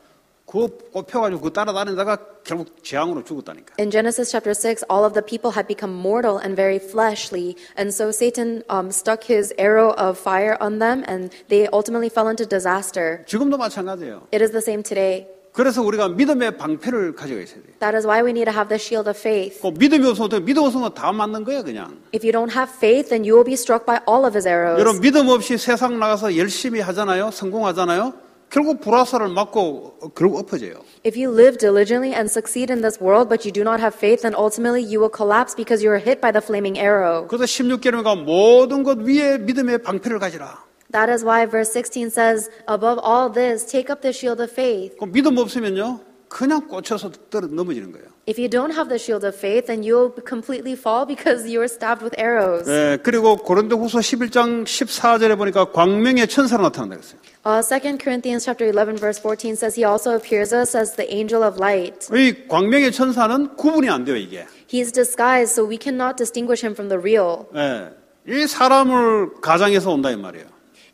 그거 꼽혀가지고 그거 따라다니다가 결국 재앙으로 죽었다니까. In Genesis chapter 6, all of the people had become mortal and very fleshly, and so Satan stuck his arrow of fire on them, and they ultimately fell into disaster. 지금도 마찬가지예요. It is the same today. 그래서 우리가 믿음의 방패를 가지고 있어야 돼요. That is why we need to have the shield of faith. 믿음이 없으면 믿음 없으면 다 맞는 거예요 그냥. If you don't have faith, then you will be struck by all of his arrows. 여러분 믿음 없이 세상 나가서 열심히 하잖아요, 성공하잖아요. 결국 불화살을 맞고 결국 엎어져요. If you live diligently and succeed in this world, but you do not have faith, then ultimately you will collapse because you are hit by the flaming arrow. 그래서 16절에가 모든 것 위에 믿음의 방패를 가지라. That is why verse 16 says, above all this, take up the shield of faith. 믿음 없으면요, 그냥 꽂혀서 넘어지는 거예요. If you don't have the shield of faith, then you will completely fall because you are stabbed with arrows. 네, 그리고 고린도후서 11장 14절에 보니까 광명의 천사로 나타난다 그랬어요. 2 Corinthians chapter 11 verse 14 says he also appears us as the angel of light. 이 광명의 천사는 구분이 안 돼요 이게. He is disguised, so we cannot distinguish him from the real. 네, 이 사람을 가장해서 온다 이 말이에요.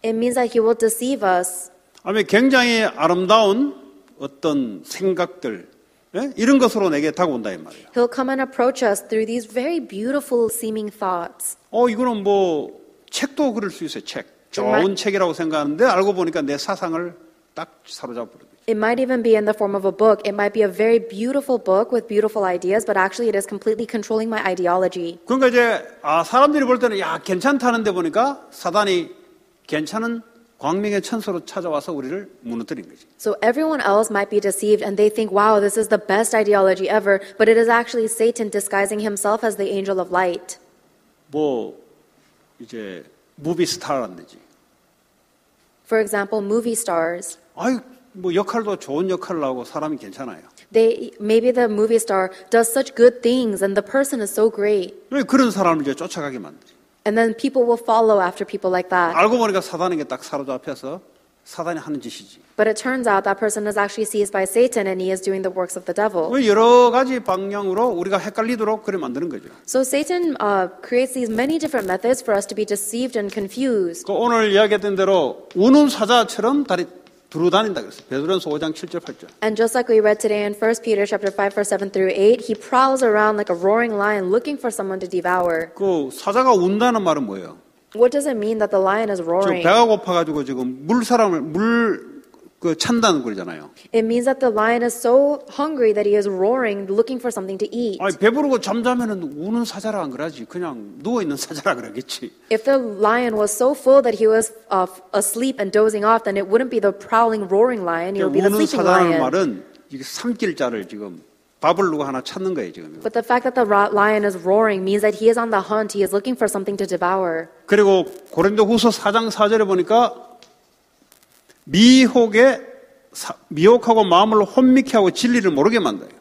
It means that he will deceive us. 아니 굉장히 아름다운 어떤 생각들 예? 이런 것으로 내게 다가온다 이 말이에요. He'll come and approach us through these very beautiful seeming thoughts. 이거는 뭐 책도 그럴 수 있어요. 책. 좋은 책이라고 생각하는데 알고 보니까 내 사상을 딱 사로잡아 버려요. It might even be in the form of a book. It might be a very beautiful book with beautiful ideas, but actually it is completely controlling my ideology. 그러니까 이제 사람들이 볼 때는 야 괜찮다는데 보니까 사단이 괜찮은 광명의 천사로 찾아와서 우리를 무너뜨린 거지. So everyone else might be deceived and they think, wow, this is the best ideology ever, but it is actually Satan disguising himself as the angel of light. 뭐 이제 무비 스타라든지. For example, movie stars. 뭐 역할도 좋은 역할을 하고 사람이 괜찮아요. Maybe the movie star does such good things and the person is so great. 왜 그런 사람을 이제 쫓아가게 만들지? And then people will follow after people like that. 알고 보니까 사단에게 딱 사로잡혀서 사단이 하는 짓이지. But it turns out that person is actually seized by Satan and he is doing the works of the devil. 여러 가지 방향으로 우리가 헷갈리도록 그래 만드는 거죠. So Satan creates these many different methods for us to be deceived and confused. 오늘 이야기했던 대로 우는 사자처럼 다리 두루 다닌다 그랬어요. 베드로전서 5장 7절 8절. And just like we read today in 1 Peter chapter 5 verse 7 through 8, he prowls around like a roaring lion looking for someone to devour. 그 사자가 운다는 말은 뭐예요? What does it mean that the lion is 지금 roaring? 배가 고파가지고 지금 그 찬다는 거잖아요. It means that the lion is so hungry that he is roaring, looking for something to eat. 배부르고 잠자면은 우는 사자라 안 그러지. 그냥 누워 있는 사자라 그러겠지. If the lion was so full that he was asleep and dozing off, then it wouldn't be the prowling, roaring lion. It would be the 우는 sleeping 사자라는 lion. 말은 이게 삼킬 자를 지금 밥을 누가 하나 찾는 거예요 지금. But the fact that the lion is roaring means that he is on the hunt. He is looking for something to devour. 그리고 고린도후서 4장 4절에 보니까 미혹하고 마음을 혼미케 하고 진리를 모르게 만들어요.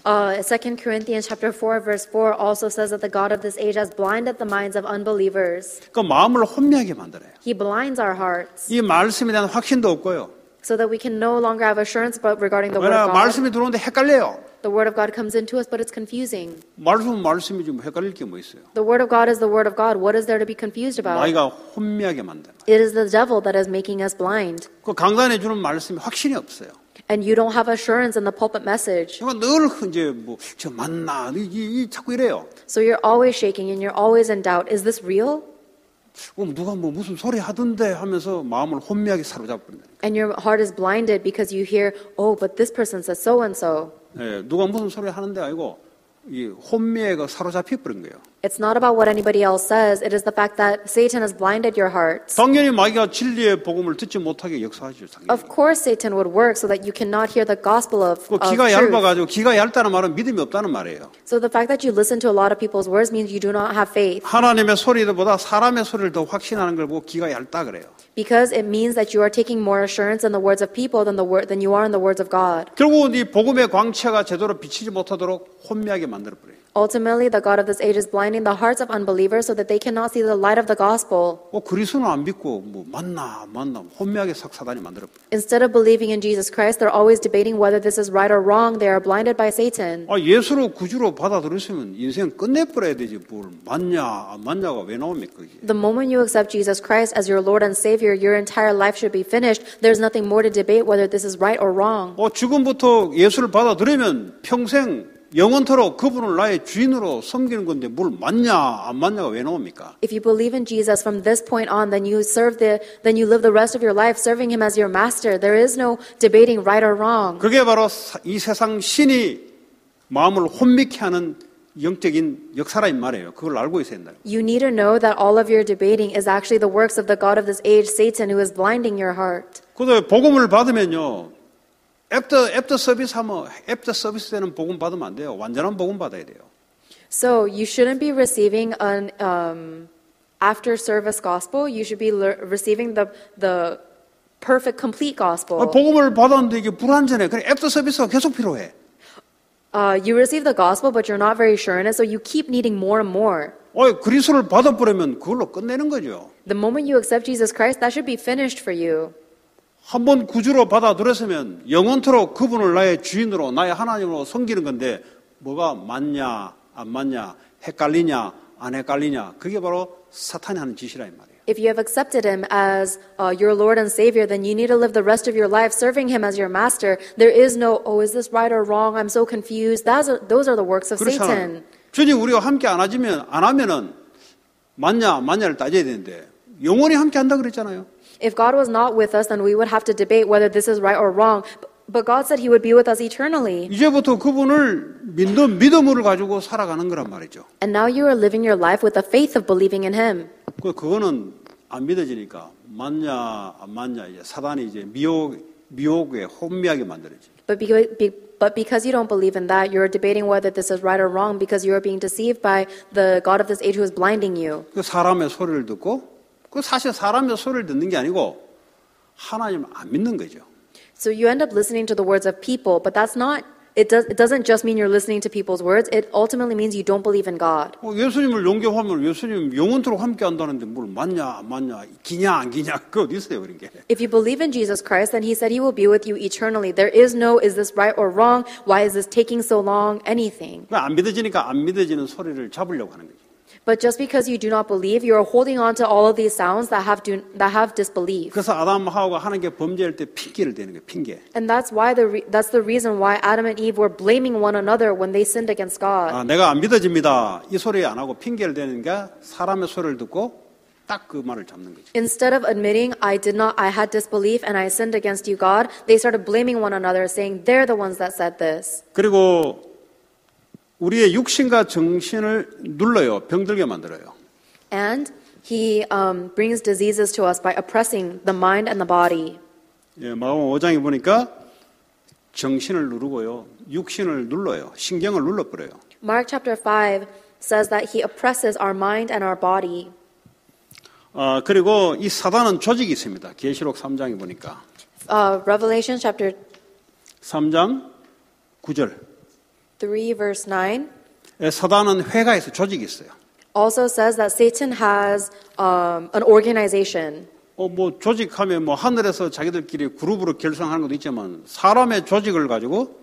2 Corinthians chapter 4 verse 4 also says that the God of this age has blinded the minds of unbelievers. 그 마음을 혼미하게 만들어요. He blinds our hearts 이 말씀에 대한 확신도 없고요. so that we can no longer have assurance regarding the word of 왜냐 God. 말씀이 들어오는데 헷갈려요. The word of God comes into us, but it's confusing. 말씀이 좀 헷갈릴 게 뭐 있어요? The word of God is the word of God. What is there to be confused about? 마귀가 혼미하게 만든다. It is the devil that is making us blind. 그 강단에 주는 말씀이 확신이 없어요. And you don't have assurance in the pulpit message. 그러니까 늘 이제 저 맞나 자꾸 이래요. So you're always shaking and you're always in doubt. Is this real? 누가 무슨 소리 하던데 하면서 마음을 혼미하게 사로잡는다. And your heart is blinded because you hear, oh, but this person says so and so. 예, 누가 무슨 소리 하는데 아니고 이 혼미에 사로잡혀 버린 거예요. It's not about what anybody else says. It is the fact that Satan has blinded your hearts. 당연히 마귀가 진리의 복음을 듣지 못하게 역사하죠. 당연히. Of course, Satan would work so that you cannot hear the gospel of 귀가 truth. 얇아가지고 귀가 얇다는 말은 믿음이 없다는 말이에요. So the fact that you listen to a lot of people's words means you do not have faith. 하나님의 소리보다 사람의 소리를 더 확신하는 걸 보고 귀가 얇다 그래요. Because it means that you are taking more assurance in the words of people than you are in the words of God. 결국은 이 복음의 광채가 제대로 비치지 못하도록 혼미하게 만들어버려요. Ultimately, the God of this age is blinding the hearts of unbelievers so that they cannot see the light of the gospel. 그리스도는 안 믿고 맞나 혼미하게 사단이 만들어버려요. Instead of believing in Jesus Christ, they're always debating whether this is right or wrong. They are blinded by Satan. 예수로 구주로 받아들였으면 인생 끝내버려야 되지 뭘 맞냐 안 맞냐가 왜 나옵니까? 이게. The moment you accept Jesus Christ as your Lord and Savior, your entire life should be finished. There's nothing more to debate whether this is right or wrong. 지금부터 예수를 받아들이면 평생 영원토록 그분을 나의 주인으로 섬기는 건데 뭘 맞냐 안 맞냐가 왜 나옵니까? If you believe in Jesus from this point on, then you live the rest of your life serving Him as your master. There is no debating right or wrong. 그게 바로 이 세상 신이 마음을 혼미케 하는 영적인 역사라는 말이에요. 그걸 알고 있어야 된다. You need to know that all of your debating is actually the works of the God of this age, Satan, who is blinding your heart. 그래서 복음을 받으면요. 애프터 서비스 되는 복음 받으면 안 돼요. 완전한 복음 받아야 돼요. So you shouldn't be receiving an after service gospel. You should be receiving the perfect, complete gospel. 복음을 받았는데 이게 불완전해. 그래 애프터 서비스가 계속 필요해. You receive the gospel, but you're not very sure in it, so you keep needing more and more. 그리스도를 받아버리면 그걸로 끝내는 거죠. The moment you accept Jesus Christ, that should be finished for you. 한번 구주로 받아들였으면 영원토록 그분을 나의 주인으로 나의 하나님으로 섬기는 건데 뭐가 맞냐 안 맞냐 헷갈리냐 안 헷갈리냐? 그게 바로 사탄이 하는 짓이라 이 말이에요. If you have accepted him as your Lord and Savior, then you need to live the rest of your life serving him as your master. There is no, oh, is this right or wrong? I'm so confused. Those are the works of Satan. 주님 우리와 함께 안 하면은 맞냐를 따져야 되는데 영원히 함께 한다 그랬잖아요. If God was not with us, then we would have to debate whether this is right or wrong. But God said he would be with us eternally. 이제부터 그분을 믿음을 가지고 살아가는 거란 말이죠. And now you are living your life with the faith of believing in him. 그거는 안 믿어지니까 맞냐 안 맞냐 이제 사단이 이제 미혹에 혼미하게 만들어지. But because you don't believe in that, you're debating whether this is right or wrong because you are being deceived by the God of this age who is blinding you. 그 사람의 소리를 듣고 그 사실 사람의 소리를 듣는 게 아니고 하나님을 안 믿는 거죠. So you end up listening to the words of people, but that's not. It doesn't just mean you're listening to people's words. It ultimately means you don't believe in God. 예수님을 영접하면 예수님 영원토록 함께 한다는데 뭘 맞냐 안 맞냐 기냐 안 기냐 그 어디 있어요 그런 게. If you believe in Jesus Christ, then He said He will be with you eternally. There is no, is this right or wrong? Why is this taking so long? Anything. 안 믿어지니까 안 믿어지는 소리를 잡으려고 하는 거죠. But just because you do not believe, you are holding on to all of these sounds that have disbelief. 그래서 아담 하와가 하나님께 범죄할 때 핑계를 대는 거예요. 핑계. And that's why that's the reason why Adam and Eve were blaming one another when they sinned against God. 내가 안 믿어집니다. 이 소리 안 하고 핑계를 대는 게 사람의 소리를 듣고 딱 그 말을 잡는 거죠. Instead of admitting I had disbelief and I sinned against you, God, they started blaming one another, saying they're the ones that said this. 그리고 우리의 육신과 정신을 눌러요. 병들게 만들어요. And he brings diseases to us by oppressing the mind and the body. 예, 마가복음 5장에 보니까 정신을 누르고요. 육신을 눌러요. 신경을 눌러버려요. Mark chapter 5 says that he oppresses our mind and our body. 그리고 이 사단은 조직이 있습니다. 계시록 3장에 보니까. Revelation chapter 3장 9절. 3 verse 9 사단은 회가 있어요. 조직이 있어요. also says that Satan has an organization. 뭐 조직하면 뭐 하늘에서 자기들끼리 그룹으로 결성하는 것도 있지만 사람의 조직을 가지고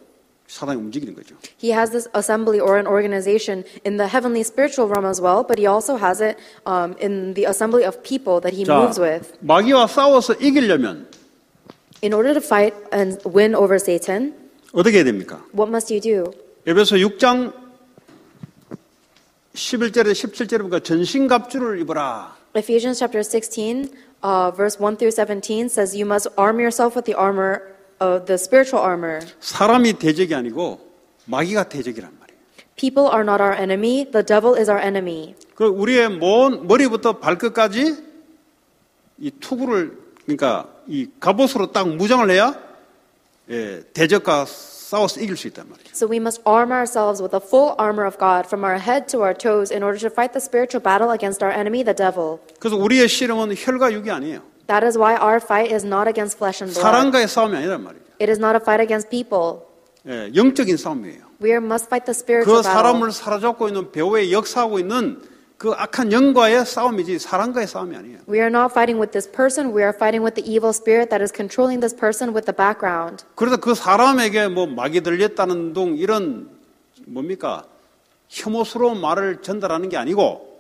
사단이 움직이는 거죠. He has this assembly or an organization in the heavenly spiritual realm as well, but he also has it in the assembly of people that he moves with. 마귀와 싸워서 이기려면 In order to fight and win over Satan, 어떻게 해야 됩니까? what must you do? 에베소 6장 11절에 17절에 보니까 전신갑주를 입어라. Ephesians chapter 16, verse 1 through 17 says you must arm yourself with the armor of the spiritual armor. 사람이 대적이 아니고 마귀가 대적이란 말이에요. People are not our enemy, the devil is our enemy. 그 우리의 머리부터 발끝까지 이 투구를 그러니까 이 갑옷으로 딱 무장을 해야 대적과 싸워서 이길 수 있단 말이죠. So we must arm ourselves with the full armor of God from our head to our toes in order to fight the spiritual battle against our enemy, the devil. 그래서 우리의 씨름은 혈과 육이 아니에요. That is why our fight is not against flesh and blood. 사람과의 싸움이 아니란 말이에요. It is not a fight against people. 영적인 싸움이에요. We must fight the spiritual 그 battle. 사람을 사로잡고 있는 배후에 역사하고 있는 그 악한 영과의 싸움이지 사람과의 싸움이 아니에요. We are not fighting with this person. We are fighting with the evil spirit that is controlling this person with the background. 그래서 그 사람에게 뭐 마귀 들렸다는 둥 이런 뭡니까 혐오스러운 말을 전달하는 게 아니고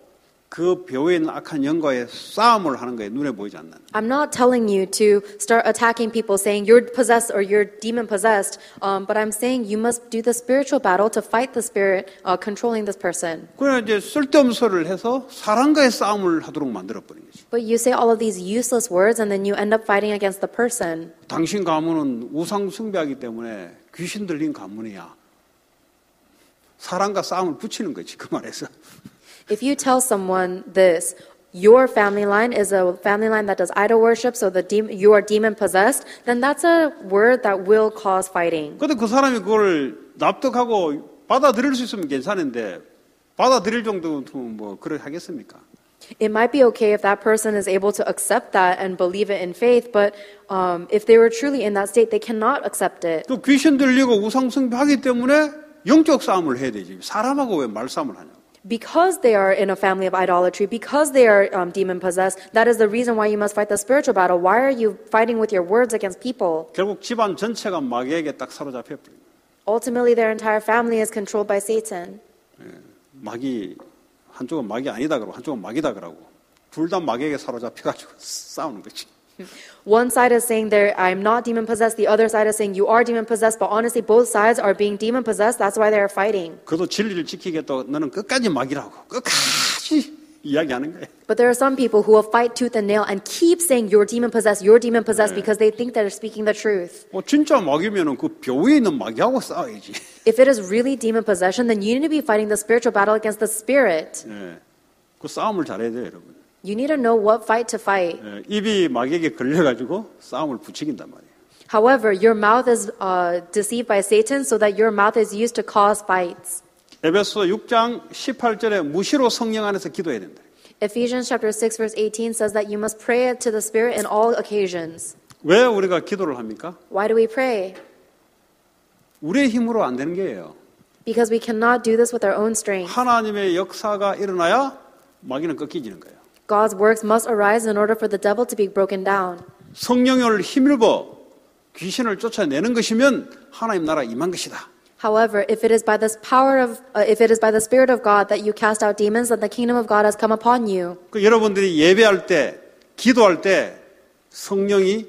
그 배후에 있는 악한 영과의 싸움을 하는 거예요. 눈에 보이지 않는. I'm not telling you to start attacking people saying you're possessed or you're demon possessed, but I'm saying you must do the spiritual battle to fight the spirit controlling this person. 그래 이제 쓸데없는 소리를 해서 사람과의 싸움을 하도록 만들어 버린 거지. But you say all of these useless words and then you end up fighting against the person. 당신 가문은 우상 숭배하기 때문에 귀신 들린 가문이야. 사람과 싸움을 붙이는 거지 그 말에서. If you tell someone this, your family line is a family line that does idol worship, so you are demon possessed, then that's a word that will cause fighting. 근데 그 사람이 그걸 납득하고 받아들일 수 있으면 괜찮은데 받아들일 정도면 뭐 그렇게 하겠습니까? It might be okay if that person is able to accept that and believe it in faith, but if they were truly in that state, they cannot accept it. 또 귀신 들리고 우상 숭배하기 때문에 영적 싸움을 해야 되지. 사람하고 왜 말싸움을 하냐고. Because they are in a family of idolatry, because they are demon possessed, that is the reason why you must fight the spiritual battle. Why are you fighting with your words against people? 결국 집안 전체가 마귀에게 딱 사로잡혀 버립니다. Ultimately, their entire family is controlled by Satan. 마귀 한쪽은 마귀 아니다 그러고 한쪽은 마귀다 그러고 둘 다 마귀에게 사로잡혀가지고 싸우는 거지. One side is saying there, I'm not demon possessed. The other side is saying you are demon possessed. But honestly, both sides are being demon possessed. That's why they're fighting. 그도 진리를 지키겠다고 너는 끝까지 마귀라고 끝까지 이야기하는 거예요. But there are some people who will fight tooth and nail and keep saying you're demon possessed because they think they're speaking the truth. 진짜 마귀면은 그 벼 위에 있는 마귀하고 싸워야지. If it is really demon possession, then you need to be fighting the spiritual battle against the spirit. 예, 그 싸움을 잘해야 돼요, 여러분. You need to know what fight to fight. 예, 입이 마귀에게 걸려가지고 싸움을 부추긴단 말이에요. However, your mouth is deceived by Satan so that your mouth is used to cause fights. 에베소 6장 18절에 무시로 성령 안에서 기도해야 된다. Ephesians chapter 6 verse 18 says that you must pray to the Spirit in all occasions. 왜 우리가 기도를 합니까? Why do we pray? 우리의 힘으로 안 되는 게예요. Because we cannot do this with our own strength. 하나님의 역사가 일어나야 마귀는 꺾이지는 거예요. God's works must arise in order for the devil to be broken down. 성령을 힘입어 귀신을 쫓아내는 것이면 하나님 나라 임한 것이다. However, if it is by the Spirit of God that you cast out demons, then the kingdom of God has come upon you. 그 여러분들이 예배할 때, 기도할 때 성령이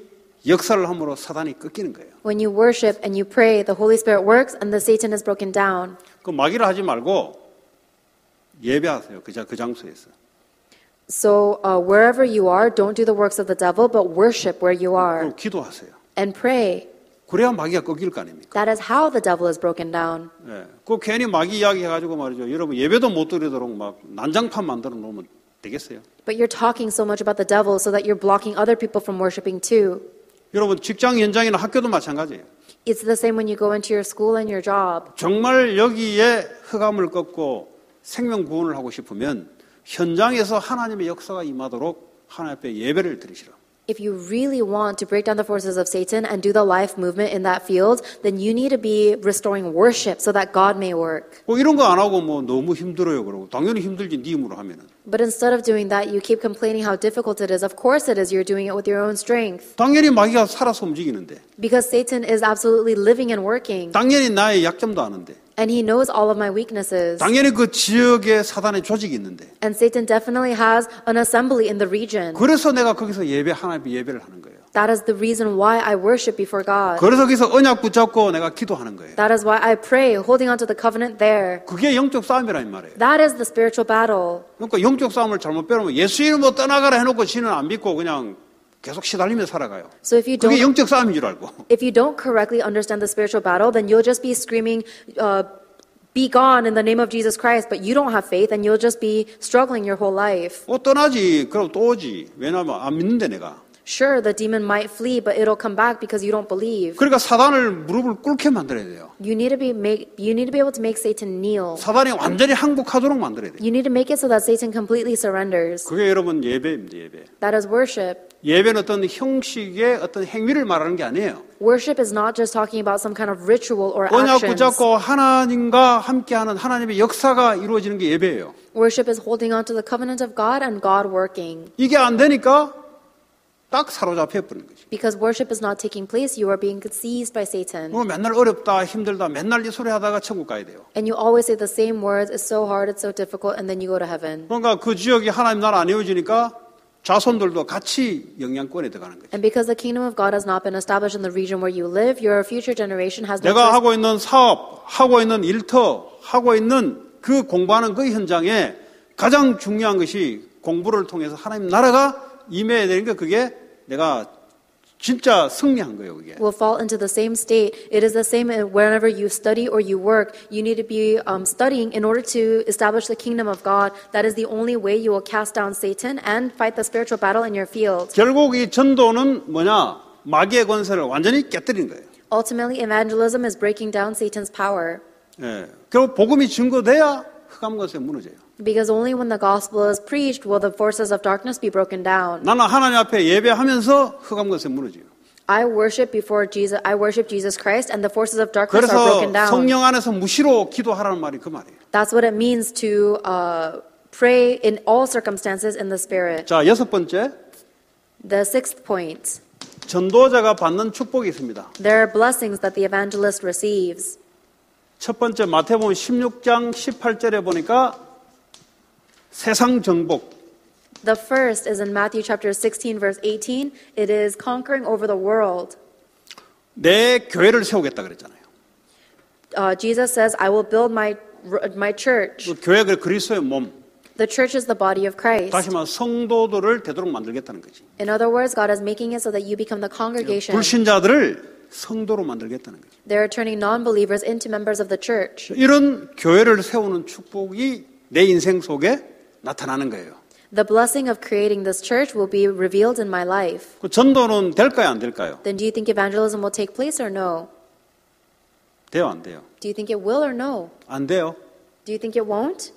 역사를 함으로 사단이 꺾이는 거예요. When you worship and you pray, the Holy Spirit works and the Satan is broken down. 그 마귀를 하지 말고 예배하세요. 그 장소에서. So wherever you are, don't do the works of the devil, but worship where you are 그리고 기도하세요. and pray. 그래야 마귀가 꺾일 거 아닙니까? That is how the devil is broken down. 예. 그 괜히 마귀 이야기 해가지고 말이죠. 여러분 예배도 못 드리도록 막 난장판 만들어 놓으면 되겠어요? But you're talking so much about the devil so that you're blocking other people from worshiping too. 여러분 직장 현장이나 학교도 마찬가지예요. It's the same when you go into your school and your job. 정말 여기에 흑암을 꺾고 생명 구원을 하고 싶으면 현장에서 하나님의 역사가 임하도록 하나님 앞에 예배를 드리시라. If you really want to break down the forces of Satan and do the life movement in that field, then you need to be restoring worship so that God may work. 이런 거 안 하고 뭐 너무 힘들어요 그러고 당연히 힘들지 네 힘으로 하면은. But instead of doing that, you keep complaining how difficult it is. Of course it is. You're doing it with your own strength. 당연히 마귀가 살아서 움직이는데. Because Satan is absolutely living and working. 당연히 나의 약점도 아는데. And he knows all of my weaknesses. 당연히 그 지역에 사단의 조직이 있는데. And Satan definitely has an assembly in the region. 그래서 내가 거기서 하나님의 예배를 하는 거예요. That is the reason why I worship before God. 그래서 거기서 언약 붙잡고 내가 기도하는 거예요. That is why I pray, holding on to the covenant there. 그게 영적 싸움이란 말이에요. That is the spiritual battle. 그러니까 영적 싸움을 잘못 배우면 예수 이름으로 떠나가라 해놓고 지는 안 믿고 그냥 계속 시달리며 살아가요. So if you 그게 don't, 영적 싸움인 줄 알고. if you don't correctly understand the spiritual battle, then you'll just be screaming, be gone in the name of Jesus Christ, but you don't have faith and you'll just be struggling your whole life. 떠나지. 그럼 또 오지. 왜냐하면 안 믿는데 내가. Sure, the demon might flee, but it'll come back because you don't believe. 그러니까 사단을 무릎을 꿇게 만들어야 돼요. You need to be able to make Satan kneel. 사단이 완전히 항복하도록 만들어야 돼요. You need to make it so that Satan completely surrenders. 그게 여러분 예배입니다. 예배. That is worship. 예배는 어떤 형식의 어떤 행위를 말하는 게 아니에요. Worship is not just talking about some kind of ritual or 언약 actions. 붙잡고 하나님과 함께하는 하나님의 역사가 이루어지는 게 예배예요. Worship is holding on to the covenant of God and God working. 이게 안 되니까 딱 사로잡혀 버리는 거죠. Because worship is not taking place, you are being seized by Satan. 맨날 어렵다, 힘들다, 맨날 이 소리 하다가 천국 가야 돼요. And you always say the same words, it's so hard, it's so difficult, and then you go to heaven. 그러니까 그 지역이 하나님 나라 안 이루어지니까 자손들도 같이 영향권에 들어가는 거죠. And because the kingdom of God has not been established in the region where you live, your future generation has no 내가 choice. 하고 있는 사업, 하고 있는 일터, 하고 있는 그 공부하는 그 현장에 가장 중요한 것이 공부를 통해서 하나님 나라가 임해야 되는 게 그게 내가 진짜 승리한 거예요, 그게. Will fall into the same state. It is the same whenever you study or you work. You need to be studying in order to establish the kingdom of God. That is the only way you will cast down Satan and fight the spiritual battle in your field. 결국 이 전도는 뭐냐? 마귀의 권세를 완전히 깨뜨리는 거예요. Ultimately, evangelism is breaking down Satan's power. 예. 결국 복음이 증거돼야 흑암 권세 무너져요. Because only when the gospel is preached will the forces of darkness be broken down. 나는 하나님 앞에 예배하면서 흑암 권세 무너져요. I worship Jesus Christ, and the forces of darkness are 그래서 broken down. 성령 안에서 무시로 기도하라는 말이 그 말이에요. That's what it means to pray in all circumstances in the Spirit. 자, 여섯 번째. The sixth point. 전도자가 받는 축복이 있습니다. There are blessings that the evangelist receives. 첫 번째 마태복음 16장 18절에 보니까 세상 정복. The first is in Matthew chapter 16, verse 18. It is conquering over the world. 내 교회를 세우겠다 그랬잖아요. Jesus says, I will build my church. 그 교회가 그리스도의 몸. The church is the body of Christ. 다시 말해 성도들을 되도록 만들겠다는 거지. In other words, God is making it so that you become the congregation. 불신자들을 성도로 만들겠다는 거지. They're turning non-believers into members of the church. 이런 교회를 세우는 축복이 내 인생 속에 나타나는 거예요. The blessing of creating this church will be revealed in my life. 그 전도는 될까요, 안 될까요? Then do you think evangelism will take place or no? 돼요, 안 돼요? Do you think it will or no? 안 돼요. Do you think it won't?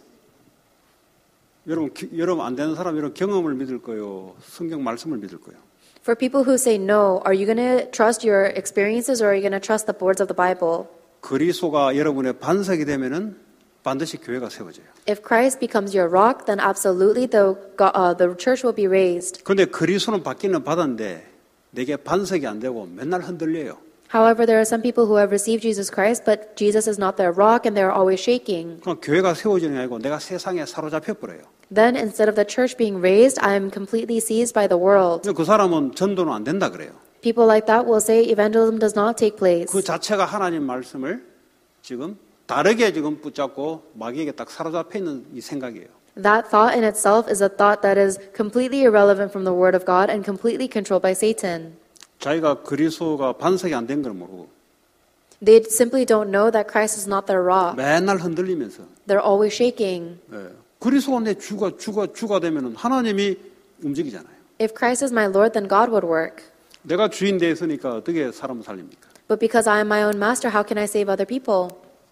여러분 안 되는 사람 이런 경험을 믿을 거요, 성경 말씀을 믿을 거요. For people who say no, are you going to trust your experiences or are you going to trust the words of the Bible? 그리스도가 여러분의 반석이 되면은 반드시 교회가 세워져요. If Christ becomes your rock, then absolutely the church will be raised. 그런데 그리스도는 받기는 받았는데 내게 반석이 안 되고 맨날 흔들려요. However, there are some people who have received Jesus Christ, but Jesus is not their rock and they're always shaking. 그럼 교회가 세워지는 게 아니고 내가 세상에 사로잡혀 버려요. Then instead of the church being raised, I am completely seized by the world. 그 사람은 전도는 안 된다 그래요. People like that will say evangelism does not take place. 그 자체가 하나님 말씀을 지금 다르게 지금 붙잡고 마귀에게 딱 사로잡혀 있는 이 생각이에요. That thought in itself is a thought that is completely irrelevant from the Word of God and completely controlled by Satan. 자기가 그리스도가 반석이 안 된 걸 모르고 They simply don't know that Christ is not their rock. 맨날 흔들리면서 They're always shaking. 그리스도가 내 주가 되면은 하나님이 움직이잖아요. If Christ is my Lord, then God would work. 내가 주인 되었으니까 어떻게 사람을 살립니까? But because I am my own master, how can I save other people?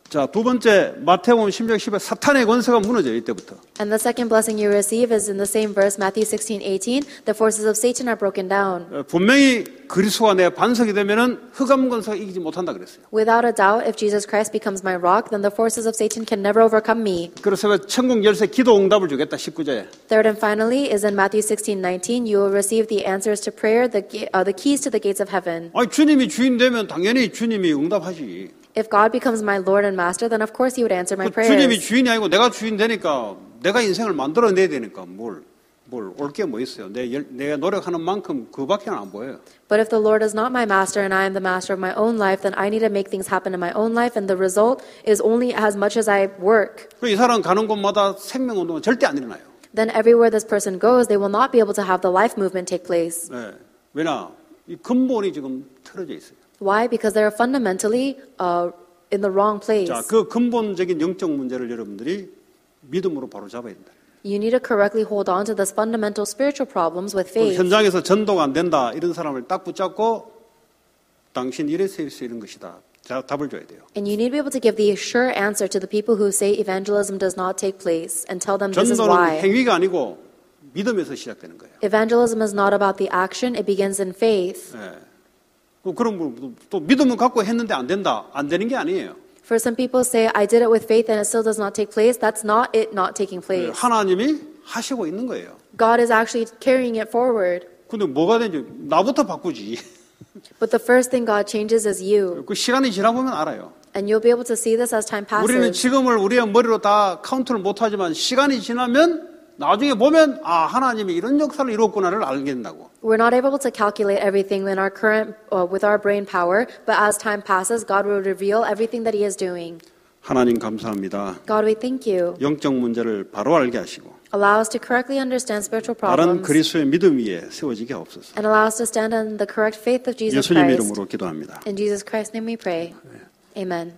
자, 두 번째 마태복음 16, 10에 사탄의 권세가 무너져요. 이때부터. And the second blessing you receive is in the same verse, Matthew 16:18. The forces of Satan are broken down. 분명히 그리스도가 내 반석이 되면은 흑암 권세가 이기지 못한다 그랬어요. Without a doubt, if Jesus Christ becomes my rock, then the forces of Satan can never overcome me. 그래서 천국 열쇠 기도 응답을 주겠다 19절에. Third and finally is in Matthew 16:19. You will receive the answers to prayer, the keys to the gates of heaven. 아니 주님이 주인 되면 당연히 주님이 응답하지. If God becomes my Lord and Master, then of course He would answer my prayers. 주님이 주인이 아니고 내가 주인 되니까 내가 인생을 만들어내야 되니까 뭘 올 게 뭐 있어요. 내가 노력하는 만큼 그밖에 안 보여요. But if the Lord is not my master and I am the master of my own life, then I need to make things happen in my own life, and the result is only as much as I work. 이 사람 가는 곳마다 생명운동은 절대 안 일어나요. Then everywhere this person goes, they will not be able to have the life movement take place. 네. 왜냐? 이 근본이 지금 틀어져 있어요. Why? Because they are fundamentally in the wrong place. 자, 그 근본적인 영적 문제를 여러분들이 믿음으로 바로 잡아야 된다. You need to correctly hold on to these fundamental spiritual problems with faith. 현장에서 전도가 안 된다 이런 사람을 딱 붙잡고 당신 이래서 할 수 있는 것이다. 답을 줘야 돼요. And you need to be able to give the sure answer to the people who say evangelism does not take place and tell them this is 전도는 why. 행위가 아니고 믿음에서 시작되는 거예요. Evangelism is not about the action, it begins in faith. 네. 그럼 또 믿음은 갖고 했는데 안 된다. 안 되는 게 아니에요. For some people say, I did it with faith and it still does not take place. That's not it not taking place. 하나님이 하시고 있는 거예요. God is actually carrying it forward. 근데 뭐가 되는지 나부터 바꾸지. But the first thing God changes is you. 그 시간이 지나보면 알아요. And you'll be able to see this as time 우리는 passes. 지금을 우리의 머리로 다 카운트를 못하지만 시간이 지나면 나중에 보면 아 하나님이 이런 역사를 이뤘구나를 알게 된다고. We're not able to calculate everything in our current with our brain power, but as time passes, God will reveal everything that He is doing. 하나님 감사합니다. God, we thank you. 영적 문제를 바로 알게 하시고 Allow us to correctly understand spiritual 바른 problems 그리스도의 믿음 위에 세워지게 하옵소서. and allow us to stand on the correct faith of Jesus 예수님 Christ. 이름으로 기도합니다. In Jesus Christ's name we pray. Amen.